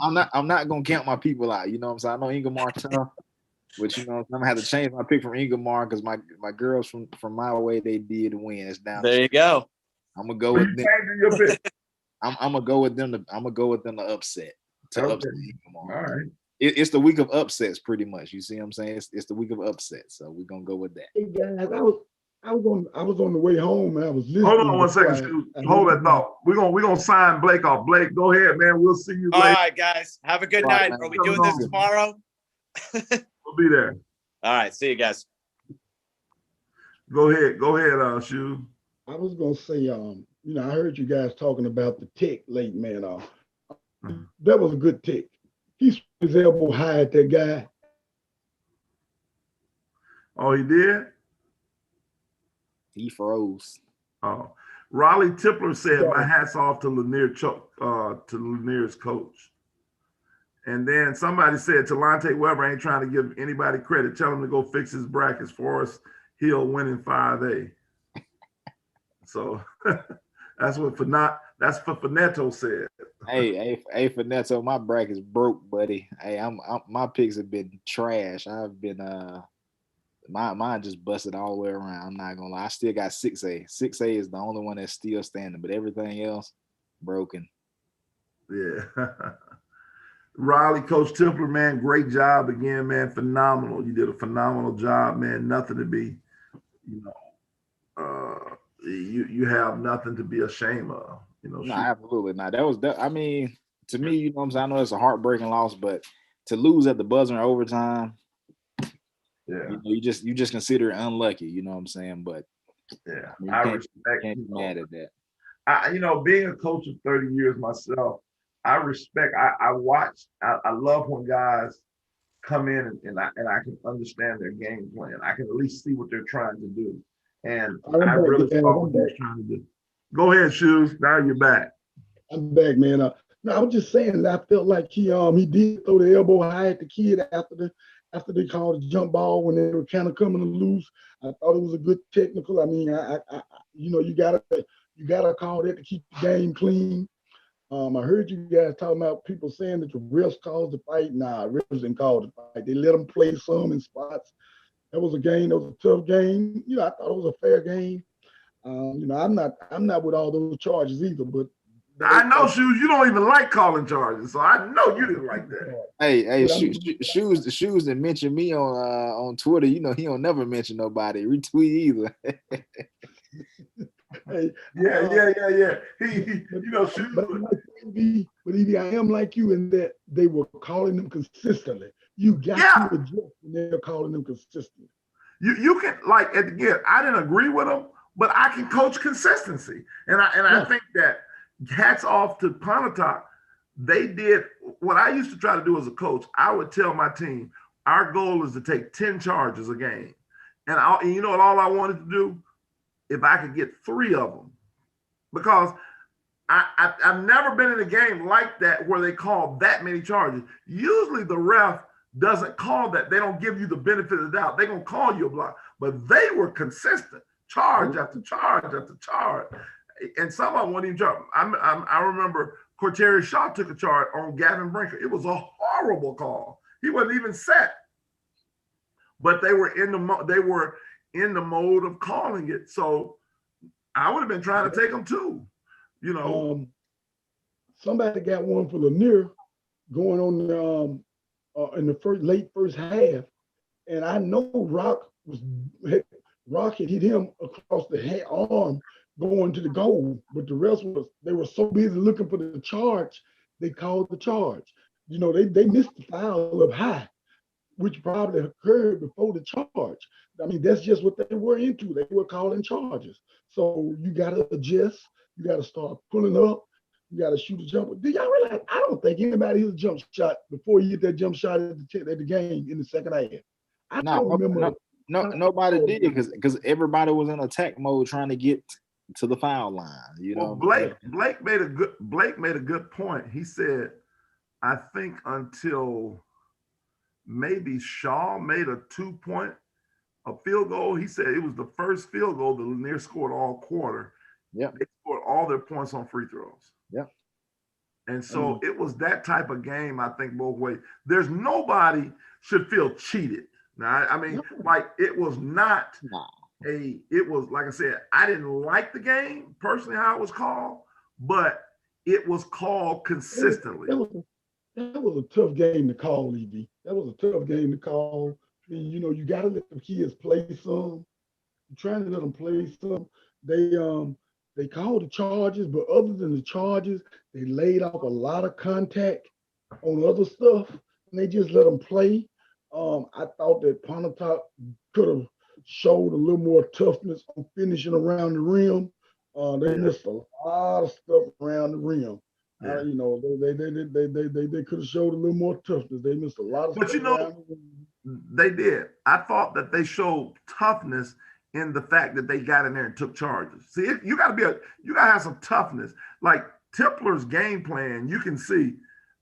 S3: I'm not gonna count my people out. You know what I'm saying? I know Ingomar tough, but you know I'm gonna have to change my pick from Ingomar because my girls from my way they did win. It's down.
S2: There you go.
S3: I'm gonna go with them. I'm gonna go with them. I'm gonna go with them to upset. Upset Ingomar.
S1: All right.
S3: It's the week of upsets, pretty much. You see what I'm saying? It's the week of upsets, so we're gonna go with that.
S4: Hey guys, I was on the way home and I was listening.
S1: Hold on 1 second. Hold that thought. We're gonna sign Blake off. Blake, go ahead, man. We'll see you later.
S2: All right, guys. Have a good night. Are we doing this tomorrow?
S1: We'll be there.
S2: All right. See you guys.
S1: Go ahead, Shoe.
S4: I was gonna say, I heard you guys talking about the tick late, man. That was a good tick. He his elbow high at that guy.
S1: Oh, he did?
S3: He froze.
S1: Oh. Raleigh Tipler said,
S4: Yeah.
S1: "My hats off to Lanier, to Lanier's coach." And then somebody said, "Talante Weber ain't trying to give anybody credit. Tell him to go fix his brackets. Forrest Hill winning 5A." So that's what Finetto said.
S3: Hey, Finetto, my bracket's broke, buddy. Hey, my picks have been trash. I've been mine just busted all the way around. I'm not gonna lie. I still got 6A. 6A is the only one that's still standing, but everything else broken.
S1: Yeah. Raleigh, Coach Tipler, man, great job again, man. Phenomenal. You did a phenomenal job, man. Nothing to be, you have nothing to be ashamed of.
S3: No, absolutely not. I mean, to me, you know what I'm saying? I know it's a heartbreaking loss, but to lose at the buzzer in overtime,
S1: yeah,
S3: you just consider it unlucky, you know what I'm saying? But
S1: yeah,
S3: I respect, can't be mad at that.
S1: Being a coach of 30 years myself, I respect. I watch. I love when guys come in and I can understand their game plan. I can at least see what they're trying to do, and I really saw what they're trying to do. Go ahead, Shoes. Now you're back.
S4: I'm back, man. No, I was just saying that I felt like he did throw the elbow high at the kid after they called the jump ball when they were kind of coming to loose. I thought it was a good technical. I mean, you gotta call that to keep the game clean. I heard you guys talking about people saying that the refs caused the fight. Nah, refs didn't cause the fight. They let them play some in spots. That was a game. That was a tough game. I thought it was a fair game. I'm not with all those charges either, but
S1: I know, Shoes, you don't even like calling charges, so I know you didn't like that.
S3: Hey, Shoes that mentioned me on Twitter. You know he don't never mention nobody. Retweet either.
S4: Hey,
S1: yeah. Shoes.
S4: But Evie, I am like you in that they were calling them consistently. You got to adjust when they're calling them consistently.
S1: You can, like, again, I didn't agree with them, but I can coach consistency, and I think that hats off to Pontotoc. They did what I used to try to do as a coach. I would tell my team, our goal is to take 10 charges a game, and you know what? All I wanted to do, if I could get 3 of them, because I've never been in a game like that where they call that many charges. Usually the ref doesn't call that. They don't give you the benefit of the doubt. They're going to call you a block. But they were consistent, charge after charge after charge. And some of them weren't even charged. I remember Cortarius Shaw took a charge on Gavin Brinker. It was a horrible call. He wasn't even set. But they were in the mode of calling it. So I would have been trying to take them too.
S4: Somebody got one for Lanier going on in the late first half, and I know Rock had hit him across the arm going to the goal, but the rest they were so busy looking for the charge, they called the charge. They missed the foul up high, which probably occurred before the charge. I mean, that's just what they were into. They were calling charges. So you got to adjust. You got to start pulling up. You got to shoot a jumper. Do y'all realize? I don't think anybody hit a jump shot before you hit that jump shot at the game in the second half. I don't remember.
S3: Nobody did because everybody was in attack mode trying to get to the foul line.
S1: Well, Blake made a good point. He said, I think until maybe Shaw made a 2-point field goal. He said it was the first field goal that Lanier scored all quarter.
S3: Yeah,
S1: they scored all their points on free throws.
S3: Yeah,
S1: and so it was that type of game. I think both ways. There's nobody should feel cheated. Now, I mean, like it was not it was like I said. I didn't like the game personally how it was called, but it was called consistently.
S4: That was a tough game to call, Evie. That was a tough game to call. I mean, you got to let the kids play some. You're trying to let them play some. They called the charges, but other than the charges, they laid off a lot of contact on other stuff, and they just let them play. I thought that Pontotoc could have showed a little more toughness on finishing around the rim. They missed a lot of stuff around the rim.
S1: Yeah.
S4: They could have showed a little more toughness. They missed a lot of stuff.
S1: But they did. I thought that they showed toughness in the fact that they got in there and took charges. See, you got to have some toughness. Like Tipler's game plan, you can see.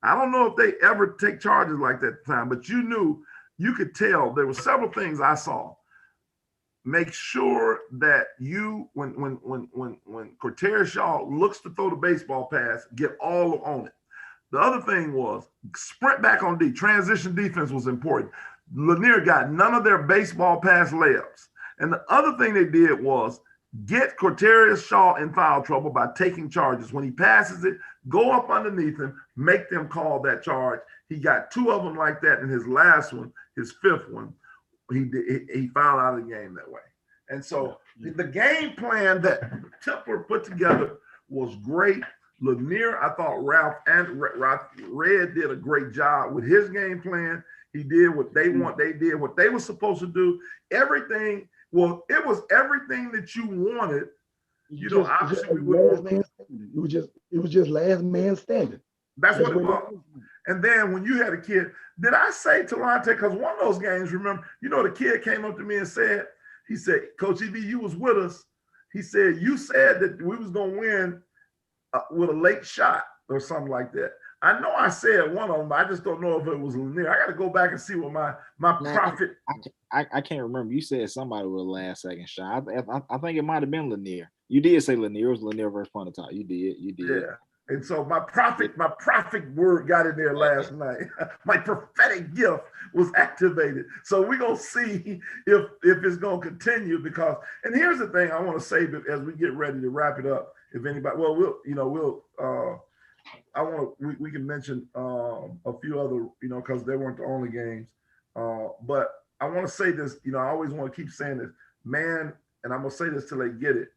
S1: I don't know if they ever take charges like that at the time, but you could tell there were several things I saw. Make sure that when Cortez Shaw looks to throw the baseball pass, get all on it. The other thing was sprint back on D. Transition defense was important. Lanier got none of their baseball pass layups. And the other thing they did was get Cortez Shaw in foul trouble by taking charges. When he passes it, go up underneath him, make them call that charge. He got 2 of them like that in his last one, his 5th one. He fouled out of the game that way. And so the game plan that Tipler put together was great. Lanier, I thought Ralph and Red did a great job with his game plan. He did what they want. They did what they were supposed to do. Everything. Well, it was everything that you wanted. You know, obviously
S4: it was just last man standing.
S1: That's what it was. And then when you had a kid, did I say Talante? Because one of those games, remember, the kid came up to me and said, he said, Coach EB, you was with us. He said, you said that we was going to win with a late shot or something like that. I know I said one of them, but I just don't know if it was Lanier. I got to go back and see what my prophet.
S3: I can't remember. You said somebody with a last second shot. I think it might have been Lanier. You did say Lanier. It was Lanier versus Pontotoc. You did.
S1: Yeah. And so my prophet word got in there last night. My prophetic gift was activated. So we're gonna see if it's gonna continue because. And here's the thing I want to say as we get ready to wrap it up. If anybody, we can mention a few other, because they weren't the only games. But I want to say this. I always want to keep saying this, man. And I'm gonna say this till they get it.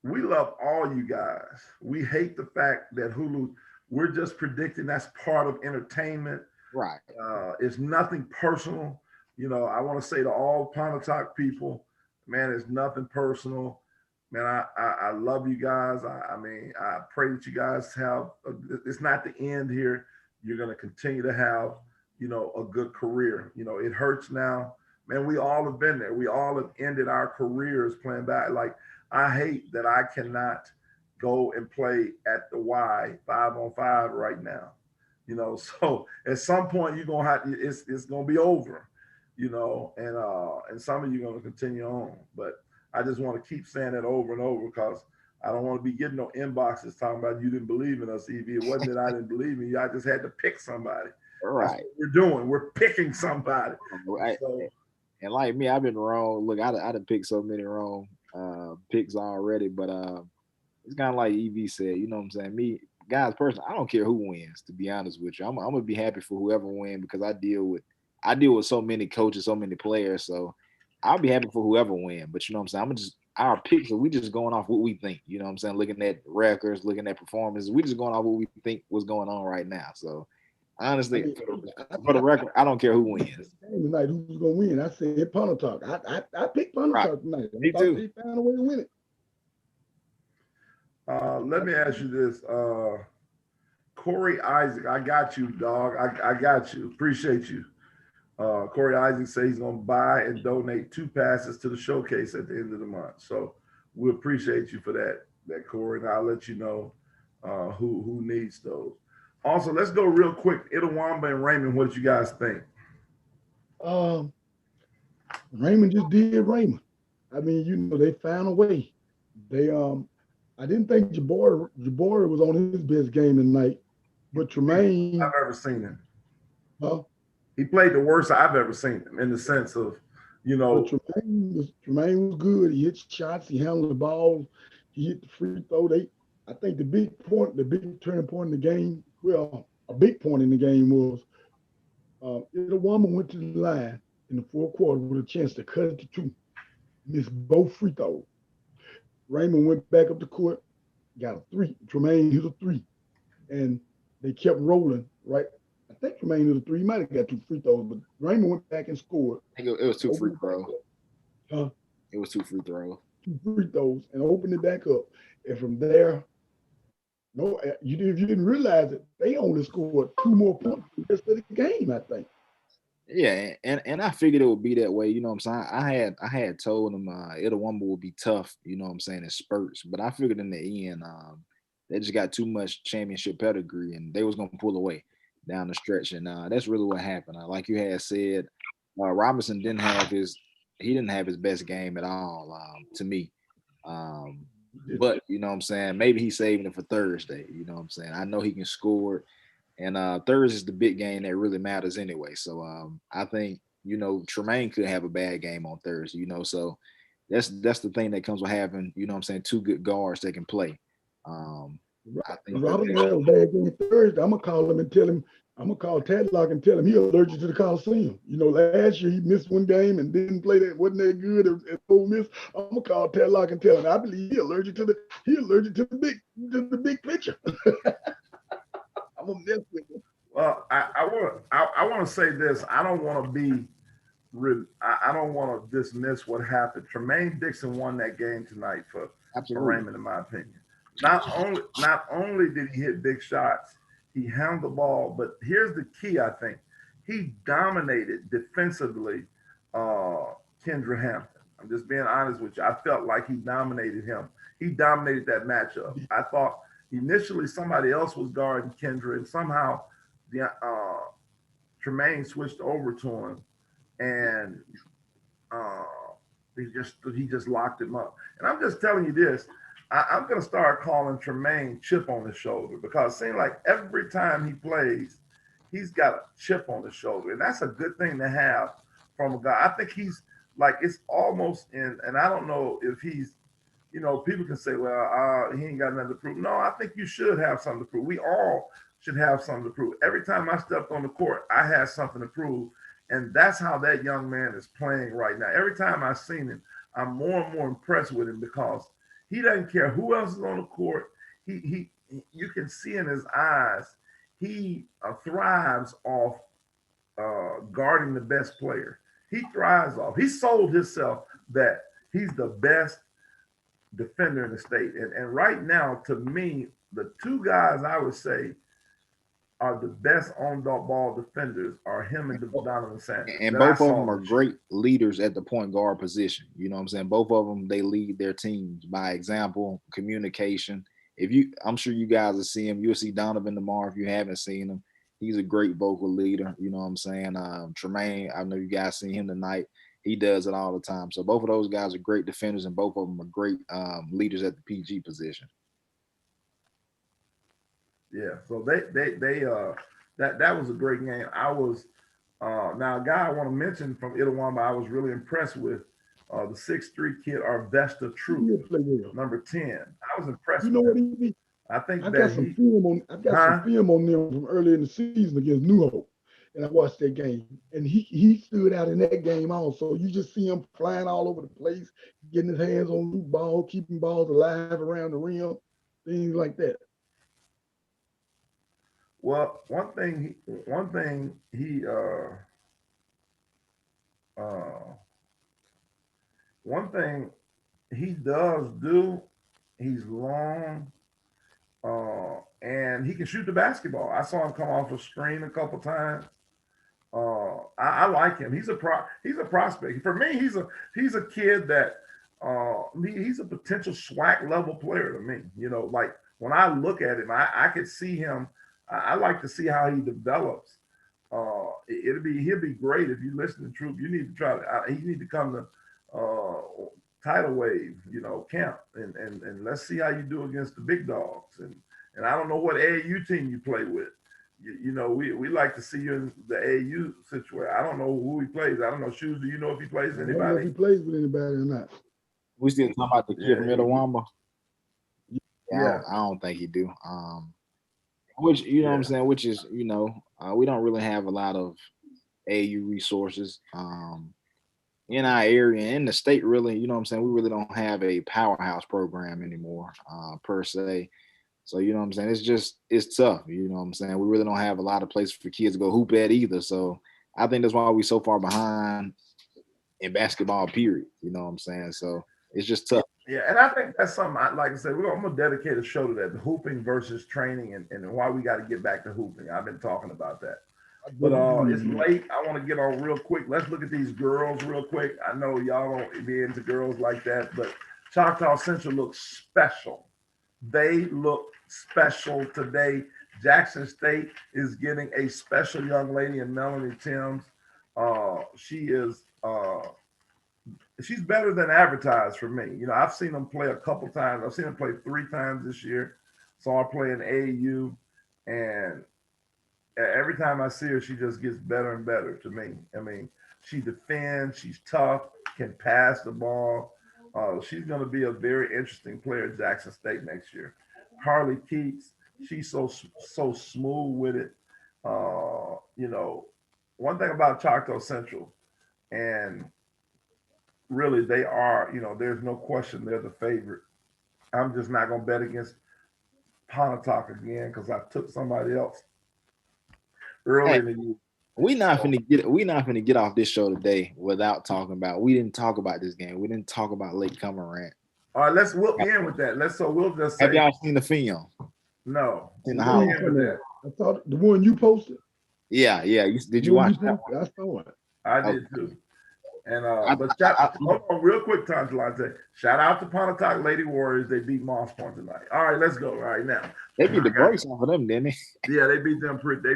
S1: We love all you guys. We hate the fact that Hulu, we're just predicting that's part of entertainment.
S3: Right.
S1: It's nothing personal. I want to say to all Pontotoc people, man, it's nothing personal. Man, I love you guys. I mean, I pray that you guys have, it's not the end here. You're going to continue to have, a good career. It hurts now. Man, we all have been there. We all have ended our careers playing back. Like, I hate that I cannot go and play at the Y 5-on-5 right now. So at some point you're gonna have it's gonna be over, and some of you are gonna continue on. But I just want to keep saying that over and over because I don't want to be getting no inboxes talking about you didn't believe in us, Evie. It wasn't that I didn't believe in you. I just had to pick somebody.
S3: Right.
S1: That's what we're doing. We're picking somebody.
S3: Right.
S1: So,
S3: and like me, I've been wrong. Look, I'd have picked so many wrong picks already, but it's kind of like EV said, you know what I'm saying? Me, guys, personally, I don't care who wins, to be honest with you. I'm gonna be happy for whoever wins because I deal with so many coaches, so many players, so I'll be happy for whoever wins. But you know what I'm saying? Our picks, we just going off what we think, you know what I'm saying? Looking at records, looking at performances, we just going off what we think was going on right now. So honestly, for the record, I don't care who wins.
S4: Tonight, who's gonna win? I said Pontotoc. I picked Pontotoc tonight.
S3: Me too.
S4: They found a way to win it.
S1: Let me ask you this, Corey Isaac. I got you, dog. I got you. Appreciate you. Corey Isaac says he's gonna buy and donate 2 passes to the showcase at the end of the month. So we appreciate you for that Corey. And I'll let you know who needs those. Also, let's go real quick. Itawamba and Raymond, what did you guys think?
S4: Raymond just did Raymond. I mean, they found a way. They I didn't think Jabari was on his best game tonight, but Tremaine.
S1: I've ever seen him.
S4: Huh?
S1: He played the worst I've ever seen him in the sense of,
S4: Tremaine was good. He hit shots. He handled the ball. He hit the free throw. I think the big turning point in the game. Well, a big point in the game was Itawamba went to the line in the 4th quarter with a chance to cut it to 2. Missed both free throws. Raymond went back up the court, got a 3. Tremaine hit a 3. And they kept rolling, right? I think Tremaine hit a 3. He might have got 2 free throws, but Raymond went back and scored.
S3: I think it was 2 free throws.
S4: Huh?
S3: It was 2 free throws.
S4: 2 free throws and opened it back up. And from there, if you didn't realize it, they only scored 2 more points the rest of the game, I think.
S3: Yeah, and I figured it would be that way. You know what I'm saying? I had told him Itawamba would be tough. You know what I'm saying, in spurts. But I figured in the end, they just got too much championship pedigree, and they was gonna pull away down the stretch. And that's really what happened. Like you had said, Robinson didn't have his best game at all, to me. Um, but you know what I'm saying, maybe he's saving it for Thursday. You know what I'm saying? I know he can score, and Thursday is the big game that really matters anyway. So I think, Tremaine could have a bad game on Thursday. So that's the thing that comes with having, you know what I'm saying, two good guards that can play. I think
S4: Robinson had a bad game Thursday. I'm gonna call him and tell him. I'm gonna call Tadlock and tell him he's allergic to the Coliseum. Last year he missed one game and didn't play that, wasn't that good at Ole Miss. I'm gonna call Tadlock and tell him I believe he's allergic to the big picture. I'm gonna mess with him.
S1: Well, I want to say this. I don't want to be. I don't want to dismiss what happened. Tremaine Dixon won that game tonight for Raymond, in my opinion. Not only did he hit big shots, he handled the ball. But here's the key, I think. He dominated defensively Kendra Hampton. I'm just being honest with you. I felt like he dominated him. He dominated that matchup. I thought initially somebody else was guarding Kendra, and somehow Tremaine switched over to him, and he just locked him up. And I'm just telling you this. I'm going to start calling Tremaine chip on his shoulder, because it seems like every time he plays, he's got a chip on his shoulder. And that's a good thing to have from a guy. I think he's like, it's almost and I don't know if he's, people can say, well, he ain't got nothing to prove. No, I think you should have something to prove. We all should have something to prove. Every time I stepped on the court, I had something to prove. And that's how that young man is playing right now. Every time I've seen him, I'm more and more impressed with him, because he doesn't care who else is on the court. You can see in his eyes, he thrives off guarding the best player. He thrives off. He sold himself that he's the best defender in the state. And right now, to me, the two guys I would say are the best on-ball defenders are him and Donovan Sanders.
S3: And both of them are great leaders at the point guard position. You know what I'm saying? Both of them, they lead their teams by example, communication. I'm sure you guys will see him. You'll see Donovan tomorrow if you haven't seen him. He's a great vocal leader. You know what I'm saying? Tremaine, I know you guys seen him tonight. He does it all the time. So both of those guys are great defenders, and both of them are great leaders at the PG position.
S1: Yeah, so that was a great game. I was now a guy I want to mention from Itawamba I was really impressed with, the 6'3" kid, Arvesta Troop, number 10. I was impressed.
S4: You know what he be? I've got some film on them from earlier in the season against New Hope, and I watched that game, and he stood out in that game also. You just see him flying all over the place, getting his hands on loose ball, keeping balls alive around the rim, things like that.
S1: Well, one thing he does do, he's long, and he can shoot the basketball. I saw him come off a screen a couple times. I like him. He's a prospect. For me, he's a kid that he's a potential SWAC level player to me. Like when I look at him, I could see him. I like to see how he develops. He'll be great if you listen to Troop. You need to he need to come to Tidal Wave, camp, and let's see how you do against the big dogs. And I don't know what AAU team you play with. We like to see you in the AAU situation. I don't know who he plays. I don't know. Shoes, do you know if he plays anybody? I don't know if
S4: he plays with anybody or not.
S3: We still talking about the kid from Itawamba. Yeah, I don't think he do. Which, what I'm saying, which is, we don't really have a lot of AU resources in our area, in the state, really. You know what I'm saying? We really don't have a powerhouse program anymore, per se. So, you know what I'm saying? It's tough. You know what I'm saying? We really don't have a lot of places for kids to go hoop at either. So I think that's why we're so far behind in basketball, period. You know what I'm saying? So it's just tough.
S1: Yeah, and I think that's something, like I said, I'm going to dedicate a show to that, the hooping versus training, and why we got to get back to hooping. I've been talking about that. But it's late. I want to get on real quick. Let's look at these girls real quick. I know y'all don't be into girls like that, but Choctaw Central looks special. They look special today. Jackson State is getting a special young lady in Melanie Timms. She is she's better than advertised for me. You know, I've seen them play a couple times. I've seen them play 3 times this year. Saw her play in AAU, and every time I see her, she just gets better and better to me. I mean, she defends, she's tough, can pass the ball. She's going to be a very interesting player at Jackson State next year. Harley Keats, she's so smooth with it. You know, one thing about Choctaw Central, and really they are, you know, there's no question they're the favorite. I'm just not going to bet against Pontotoc again because I took somebody else early in the year.
S3: We not finna get off this show today without talking about. We didn't talk about this game. We didn't talk about Lake Comerant.
S1: All right, we'll end with that. We'll just say.
S3: Have y'all seen the film?
S1: No.
S3: In the house.
S4: I thought the one you posted.
S3: Yeah. Did you watch that?
S4: I saw it.
S1: I did too. And hold on real quick, Tom Delonte. Shout out to Pontotoc Lady Warriors. They beat Moss Point tonight. All right, let's go. All right, now.
S3: They beat the brakes off of them, didn't they?
S1: Yeah, they beat them. They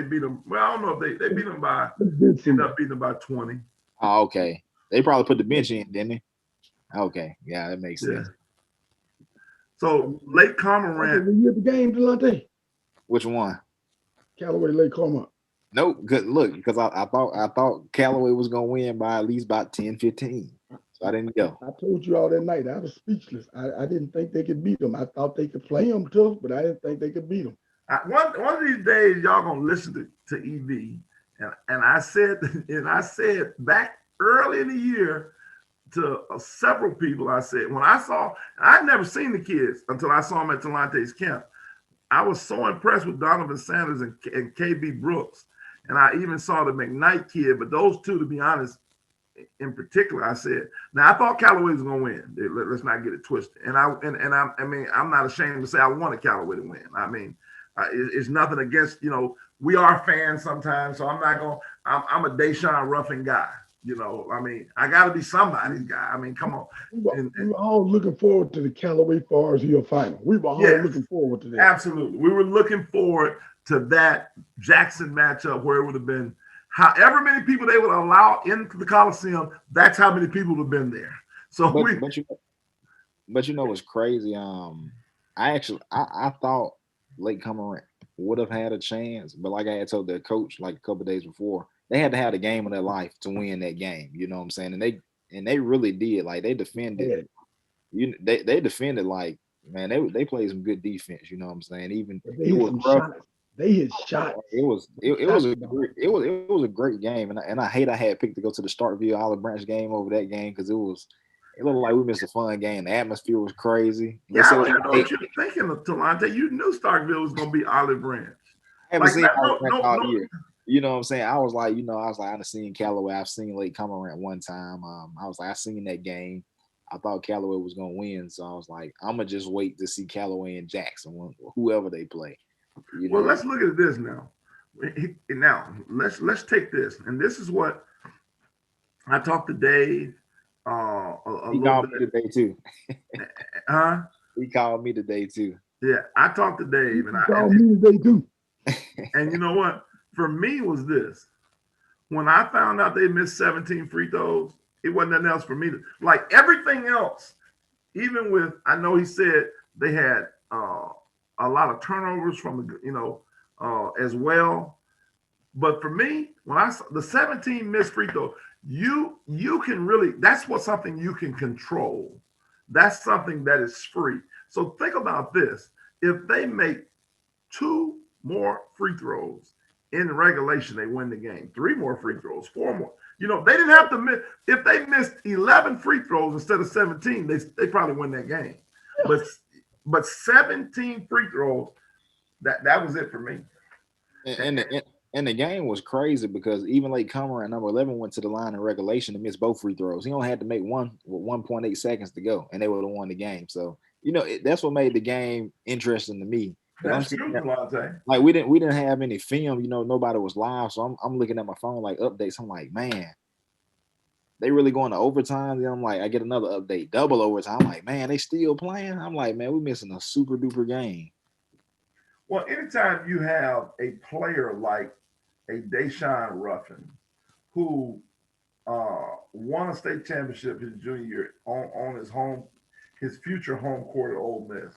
S1: beat them. Well, I don't know if they beat them by. Ended up beating them by 20.
S3: Oh, okay. They probably put the bench in, didn't they? Okay, yeah, that makes sense.
S1: So Lake Comerant.
S4: Were you at the game, Delonte?
S3: Which one?
S4: Callaway Lake Comerant.
S3: Nope. Good look, because I thought Callaway was gonna win by at least about 10-15. So I didn't go.
S4: I told you all that night. I was speechless. I didn't think they could beat them. I thought they could play them tough, but I didn't think they could beat them.
S1: One of these days, y'all gonna listen to EV, and I said back early in the year to several people. I said I'd never seen the kids until I saw them at Talante's camp. I was so impressed with Donovan Sanders and KB Brooks, and I even saw the McKnight kid. But those two, to be honest, in particular, I said, now I thought Callaway was going to win. Let's not get it twisted. And I'm not ashamed to say I wanted Callaway to win. I mean, it's nothing against, you know, we are fans sometimes, so I'm not going. I'm a Deshaun Ruffin guy. You know, I mean, I got to be somebody's guy. I mean, come on.
S4: We were all looking forward to the Callaway Forest Hill final. We were all looking forward to that.
S1: Absolutely. We were looking forward to that Jackson matchup where it would have been however many people they would allow into the Coliseum. That's how many people would have been there. So
S3: but you know what's crazy? I thought Lake Comerant would have had a chance, but like I had told their coach like a couple of days before, they had to have the game of their life to win that game. You know what I'm saying? And they really did. Like they defended. They defended like, man, they played some good defense. You know what I'm saying? Even
S4: they hit shots. It was
S3: a great game, and I hate I had picked to go to the Starkville Olive Branch game over that game because it looked like we missed a fun game. The atmosphere was crazy.
S1: Yeah, I know what you're thinking of, Talante. You knew Starkville was going to be Olive Branch.
S3: I haven't seen Olive Branch all year. You know what I'm saying? I was like, I've seen Callaway. I've seen Lake Comerant one time. I seen that game. I thought Callaway was going to win. So I was like, I'm going to just wait to see Callaway and Jackson, whoever they play.
S1: Well, let's look at this now. Now, let's take this. And this is what I talked to Dave.
S3: He called me today too.
S1: Huh?
S3: He called me today too.
S1: Yeah, I talked to Dave.
S4: He called me today too.
S1: And you know what? For me was this. When I found out they missed 17 free throws, it wasn't nothing else for me to like everything else. Even with, I know he said they had a lot of turnovers from as well. But for me, when I saw the 17 missed free throws, you can really, that's something you can control. That's something that is free. So think about this. If they make 2 more free throws in regulation, they win the game. 3 more free throws, 4 more. You know, they didn't have to miss. If they missed 11 free throws instead of 17, they probably win that game. But 17 free throws, that was it for me.
S3: And the game was crazy because even Lake Comerant, number 11, went to the line in regulation and missed both free throws. He only had to make one with 1.8 seconds to go, and they would have won the game. So, you know, that's what made the game interesting to me.
S1: That's true, Delonte.
S3: Like we didn't have any film, nobody was live. So I'm looking at my phone like updates. I'm like, man, they really going to overtime. Then I'm like, I get another update, double overtime. I'm like, man, they still playing. I'm like, man, we're missing a super duper game.
S1: Well, anytime you have a player like a Deshaun Ruffin, who won a state championship his junior year on his future home court at Ole Miss,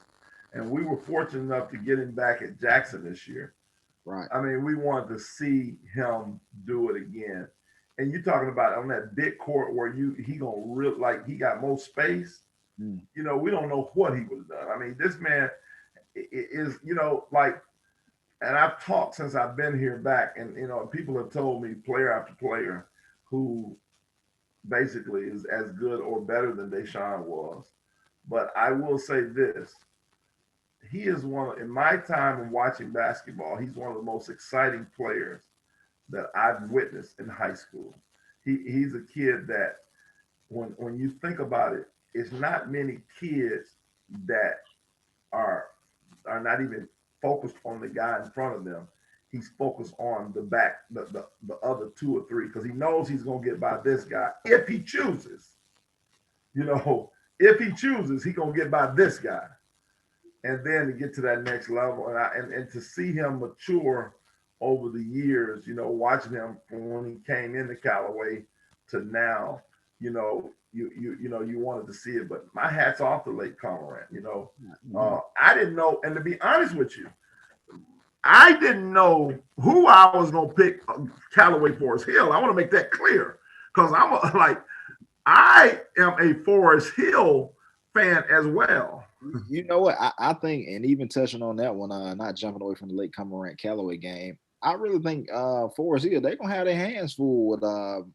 S1: and we were fortunate enough to get him back at Jackson this year.
S3: Right.
S1: I mean, we wanted to see him do it again. And you're talking about on that big court where he gonna he got more space.
S3: Mm.
S1: We don't know what he would have done. I mean, this man is, and I've talked since I've been here back, and people have told me player after player who basically is as good or better than Deshaun was. But I will say this. He is in my time of watching basketball, he's one of the most exciting players that I've witnessed in high school. He's a kid that when you think about it, it's not many kids that are not even focused on the guy in front of them. He's focused on the back, the other two or three, because he knows he's gonna get by this guy if he chooses. If he chooses, he's gonna get by this guy. And then to get to that next level, and to see him mature over the years, watching him from when he came into Callaway to now, you wanted to see it. But my hat's off to Lake Cormorant. I didn't know, and to be honest with you, I didn't know who I was gonna pick Callaway Forest Hill. I want to make that clear because I am a Forest Hill fan as well.
S3: You know what? I think, and even touching on that one, not jumping away from the Lake Cormorant Callaway game, I really think Forest Hill, they're gonna have their hands full with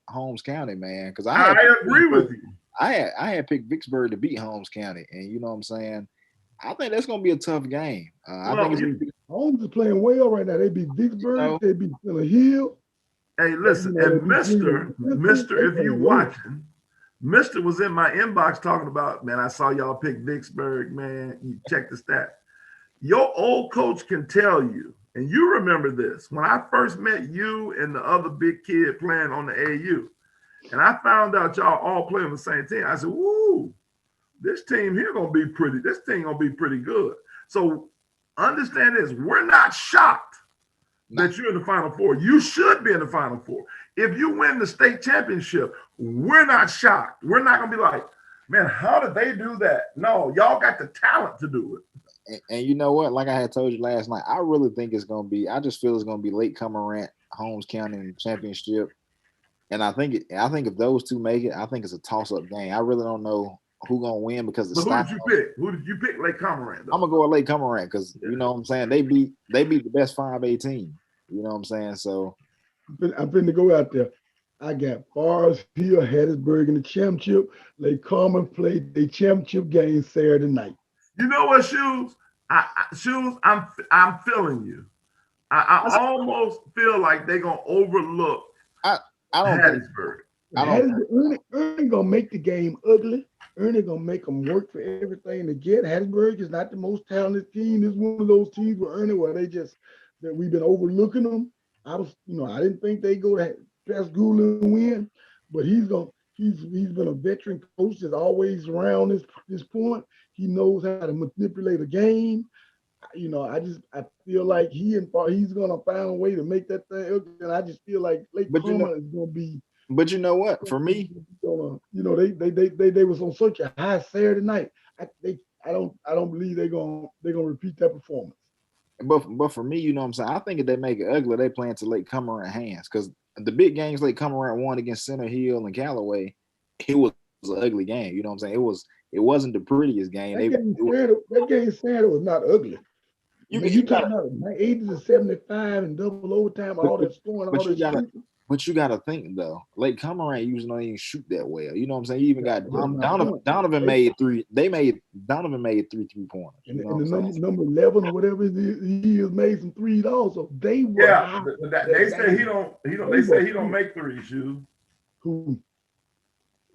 S3: Holmes County, man. Because I
S1: agree with you.
S3: I had picked Vicksburg to beat Holmes County, and you know what I'm saying. I think that's gonna be a tough game. I think
S4: Holmes is playing well right now. They beat Vicksburg, they beat Miller Hill.
S1: Hey, listen, and Mister, if you watching. Mister was in my inbox talking about, man, I saw y'all pick Vicksburg, man. You check the stats. Your old coach can tell you, and you remember this, when I first met you and the other big kid playing on the AU, and I found out y'all all play on the same team, I said, woo, this team here gonna be pretty good. So understand this, we're not shocked that you're in the Final Four. You should be in the Final Four. If you win the state championship, we're not shocked. We're not going to be like, man, how did they do that? No, y'all got the talent to do it.
S3: And you know what? Like I had told you last night, I really think it's going to be, I just feel it's going to be Lake Cormorant, Holmes County championship. And I think if those two make it, I think it's a toss-up game. I really don't know who's going to win because of
S1: style. Who did you pick? Who did you pick? Lake Cormorant, though?
S3: I'm going to go with Lake Cormorant because, you know what I'm saying, they beat the best 5A team. You know what I'm saying? So
S4: I'm finna go out there. I got Forest Hill, Hattiesburg in the championship. Lake Cormorant played the championship game Saturday night.
S1: You know what, Shoes? I'm feeling you. I almost feel like they're gonna overlook Hattiesburg.
S4: Ernie gonna make the game ugly. Ernie gonna make them work for everything to get. Hattiesburg is not the most talented team. It's one of those teams where Ernie, where that we've been overlooking them. I didn't think they go to Pascagoula and win, but he's been a veteran coach that's always around this point. He knows how to manipulate a game. I feel like he's gonna find a way to make that thing, and I just feel like Lake Cormorant is gonna be.
S3: But you know what? For me,
S4: they was on such a high Saturday night. I don't believe they're gonna repeat that performance.
S3: But for me, you know what I'm saying? I think if they make it ugly, they play into Lake Cormorant hands. Because the big games Lake Cormorant won against Center Hill and Callaway, it was an ugly game. You know what I'm saying? It wasn't the prettiest game.
S4: That game Saturday was not ugly. You talking about 80 to 75 and double overtime, all that scoring, all that shooting.
S3: But you got to think, though, Lake Cormorant usually don't even shout that well. You know what I'm saying? You even got Donovan made three. Donovan made 3 3-pointers.
S4: And the number 11 or whatever he has made some threes also. They were.
S1: Yeah, they say he don't. They say he don't make threes.
S4: Who?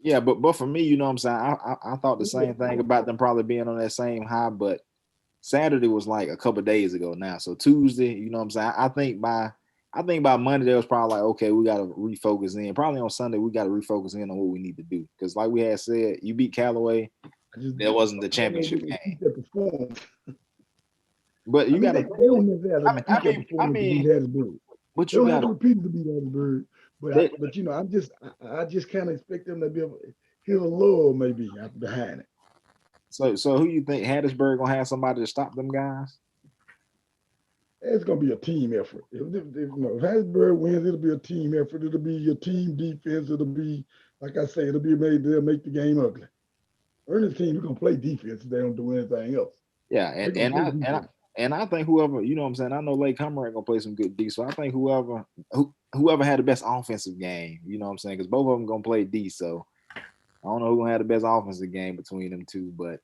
S3: Yeah, but for me, you know what I'm saying? I thought the same thing about them probably being on that same high, but Saturday was like a couple of days ago now. So Tuesday, you know what I'm saying? I think by Monday they was probably like, okay, we got to refocus in. Probably on Sunday we got to refocus in on what we need to do, because like we had said, you beat Callaway, that wasn't the championship game. But you got to.
S4: They don't necessarily have to repeat that performance to beat Hattiesburg.
S3: But
S4: They don't have to repeat it to beat Hattiesburg. But you know, I just kind of expect them to be able to hit a lull maybe behind it.
S3: So who you think Hattiesburg gonna have somebody to stop them guys?
S4: It's gonna be a team effort. If Hattiesburg wins, it'll be a team effort. It'll be your team defense. It'll be, like I say, they'll make the game ugly. Ernest team is gonna play defense if they don't do anything else.
S3: Yeah, and I think whoever, you know what I'm saying, I know Lake Hummer ain't gonna play some good D. So I think whoever had the best offensive game, you know what I'm saying, because both of them gonna play D. So I don't know who's gonna have the best offensive game between them two, but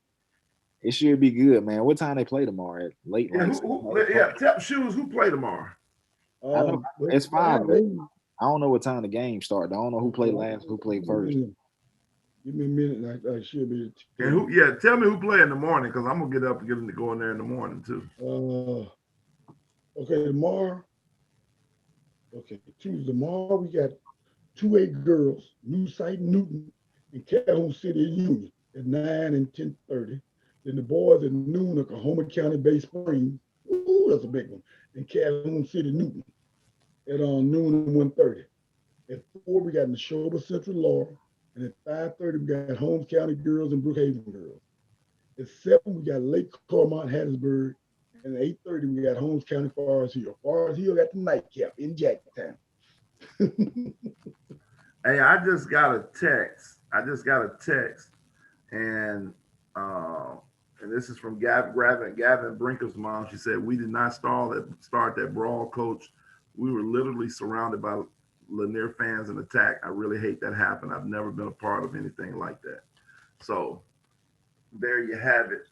S3: it should be good, man. What time they play tomorrow? Late.
S1: Tell Shoes who play tomorrow.
S3: I know it's 5. I don't know what time the game starts. I don't know who played last, who played first.
S4: Give me a minute. I should be.
S1: And tell me who play in the morning, because I'm gonna get up and get them to go in there in the morning too.
S4: Okay, tomorrow. Okay, Tuesday. Tomorrow we got 2A girls, New Site Newton and Calhoun City Union at 9 and 10:30. Then the boys at noon, Oklahoma County Bay Springs. Ooh, that's a big one. And Calhoun City Newton at noon and 1:30. At 4, we got Neshoba Central Laurel. And at 5:30, we got Holmes County girls and Brookhaven girls. At 7, we got Lake Claremont, Hattiesburg. And at 8:30, we got Holmes County, Forest Hill. Forest Hill got the nightcap in Jacktown.
S1: Hey, I just got a text. And this is from Gavin Brinker's mom. She said, "We did not start that brawl, coach. We were literally surrounded by Lanier fans in attack. I really hate that happened. I've never been a part of anything like that." So there you have it.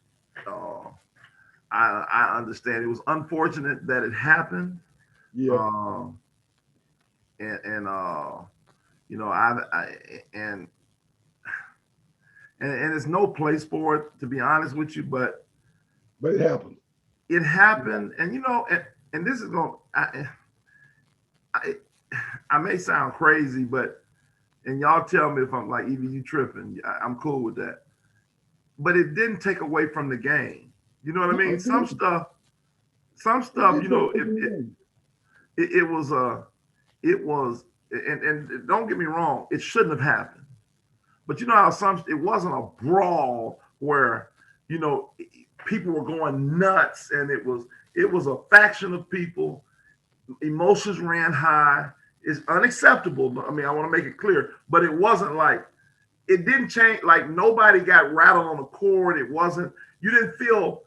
S1: I understand. It was unfortunate that it happened.
S4: Yeah.
S1: You know, and it's no place for it, to be honest with you, but
S4: it happened.
S1: It happened, and you know, and this is going. I may sound crazy, but and y'all tell me if I'm like, even you tripping. I'm cool with that, but it didn't take away from the game. You know what I mean? Some stuff. You know, it was, and don't get me wrong, it shouldn't have happened. But you know how it wasn't a brawl where, you know, people were going nuts, and it was a faction of people. Emotions ran high. It's unacceptable. I mean, I want to make it clear, but it wasn't like, it didn't change. Like nobody got rattled on the court. It wasn't, you didn't feel,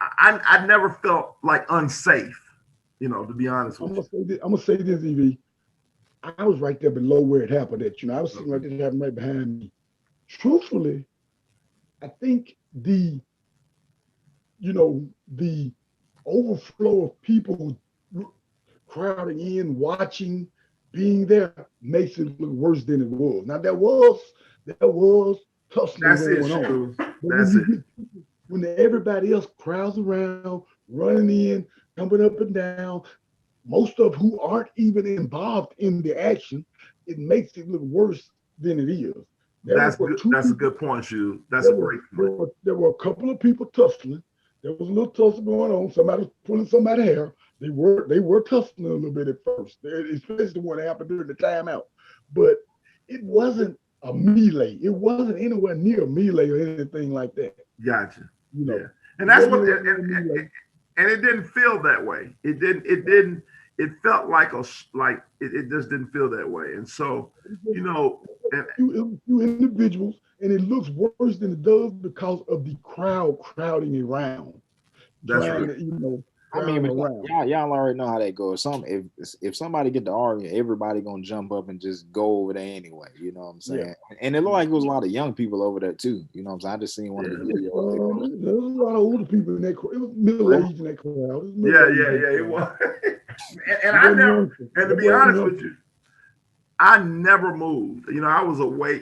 S1: I never felt like unsafe, you know, to be honest with you.
S4: I'm going to say this, EV. I was right there below where it happened at, you know, I was sitting right there, happened right behind me. Truthfully, I think the overflow of people crowding in, watching, being there makes it look worse than it was. Now there was tussling going on.
S1: That's it.
S4: When everybody else crowds around, running in, jumping up and down, most of who aren't even involved in the action, it makes it look worse than it is.
S1: That's a good point, Shu. That's a great point.
S4: There were a couple of people tussling. There was a little tussle going on. Somebody was pulling somebody's hair. They were tussling a little bit at first, especially when it happened during the timeout. But it wasn't a melee. It wasn't anywhere near a melee or anything like that.
S1: Gotcha.
S4: You know,
S1: yeah. And that's what, and it didn't feel that way. It didn't. It felt like it just didn't feel that way. And so, you know,
S4: few individuals, and it looks worse than it does because of the crowd crowding around.
S1: That's right.
S4: You know,
S3: I mean, but y'all already know how that goes. If somebody get to argue, everybody gonna jump up and just go over there anyway. You know what I'm saying? Yeah. And it looked like it was a lot of young people over there too. You know what I'm saying? I just seen one of the videos.
S4: There was a lot of older people in that crowd. It was middle aged in that crowd.
S1: It was. And to be honest with you, I never moved. You know, I was away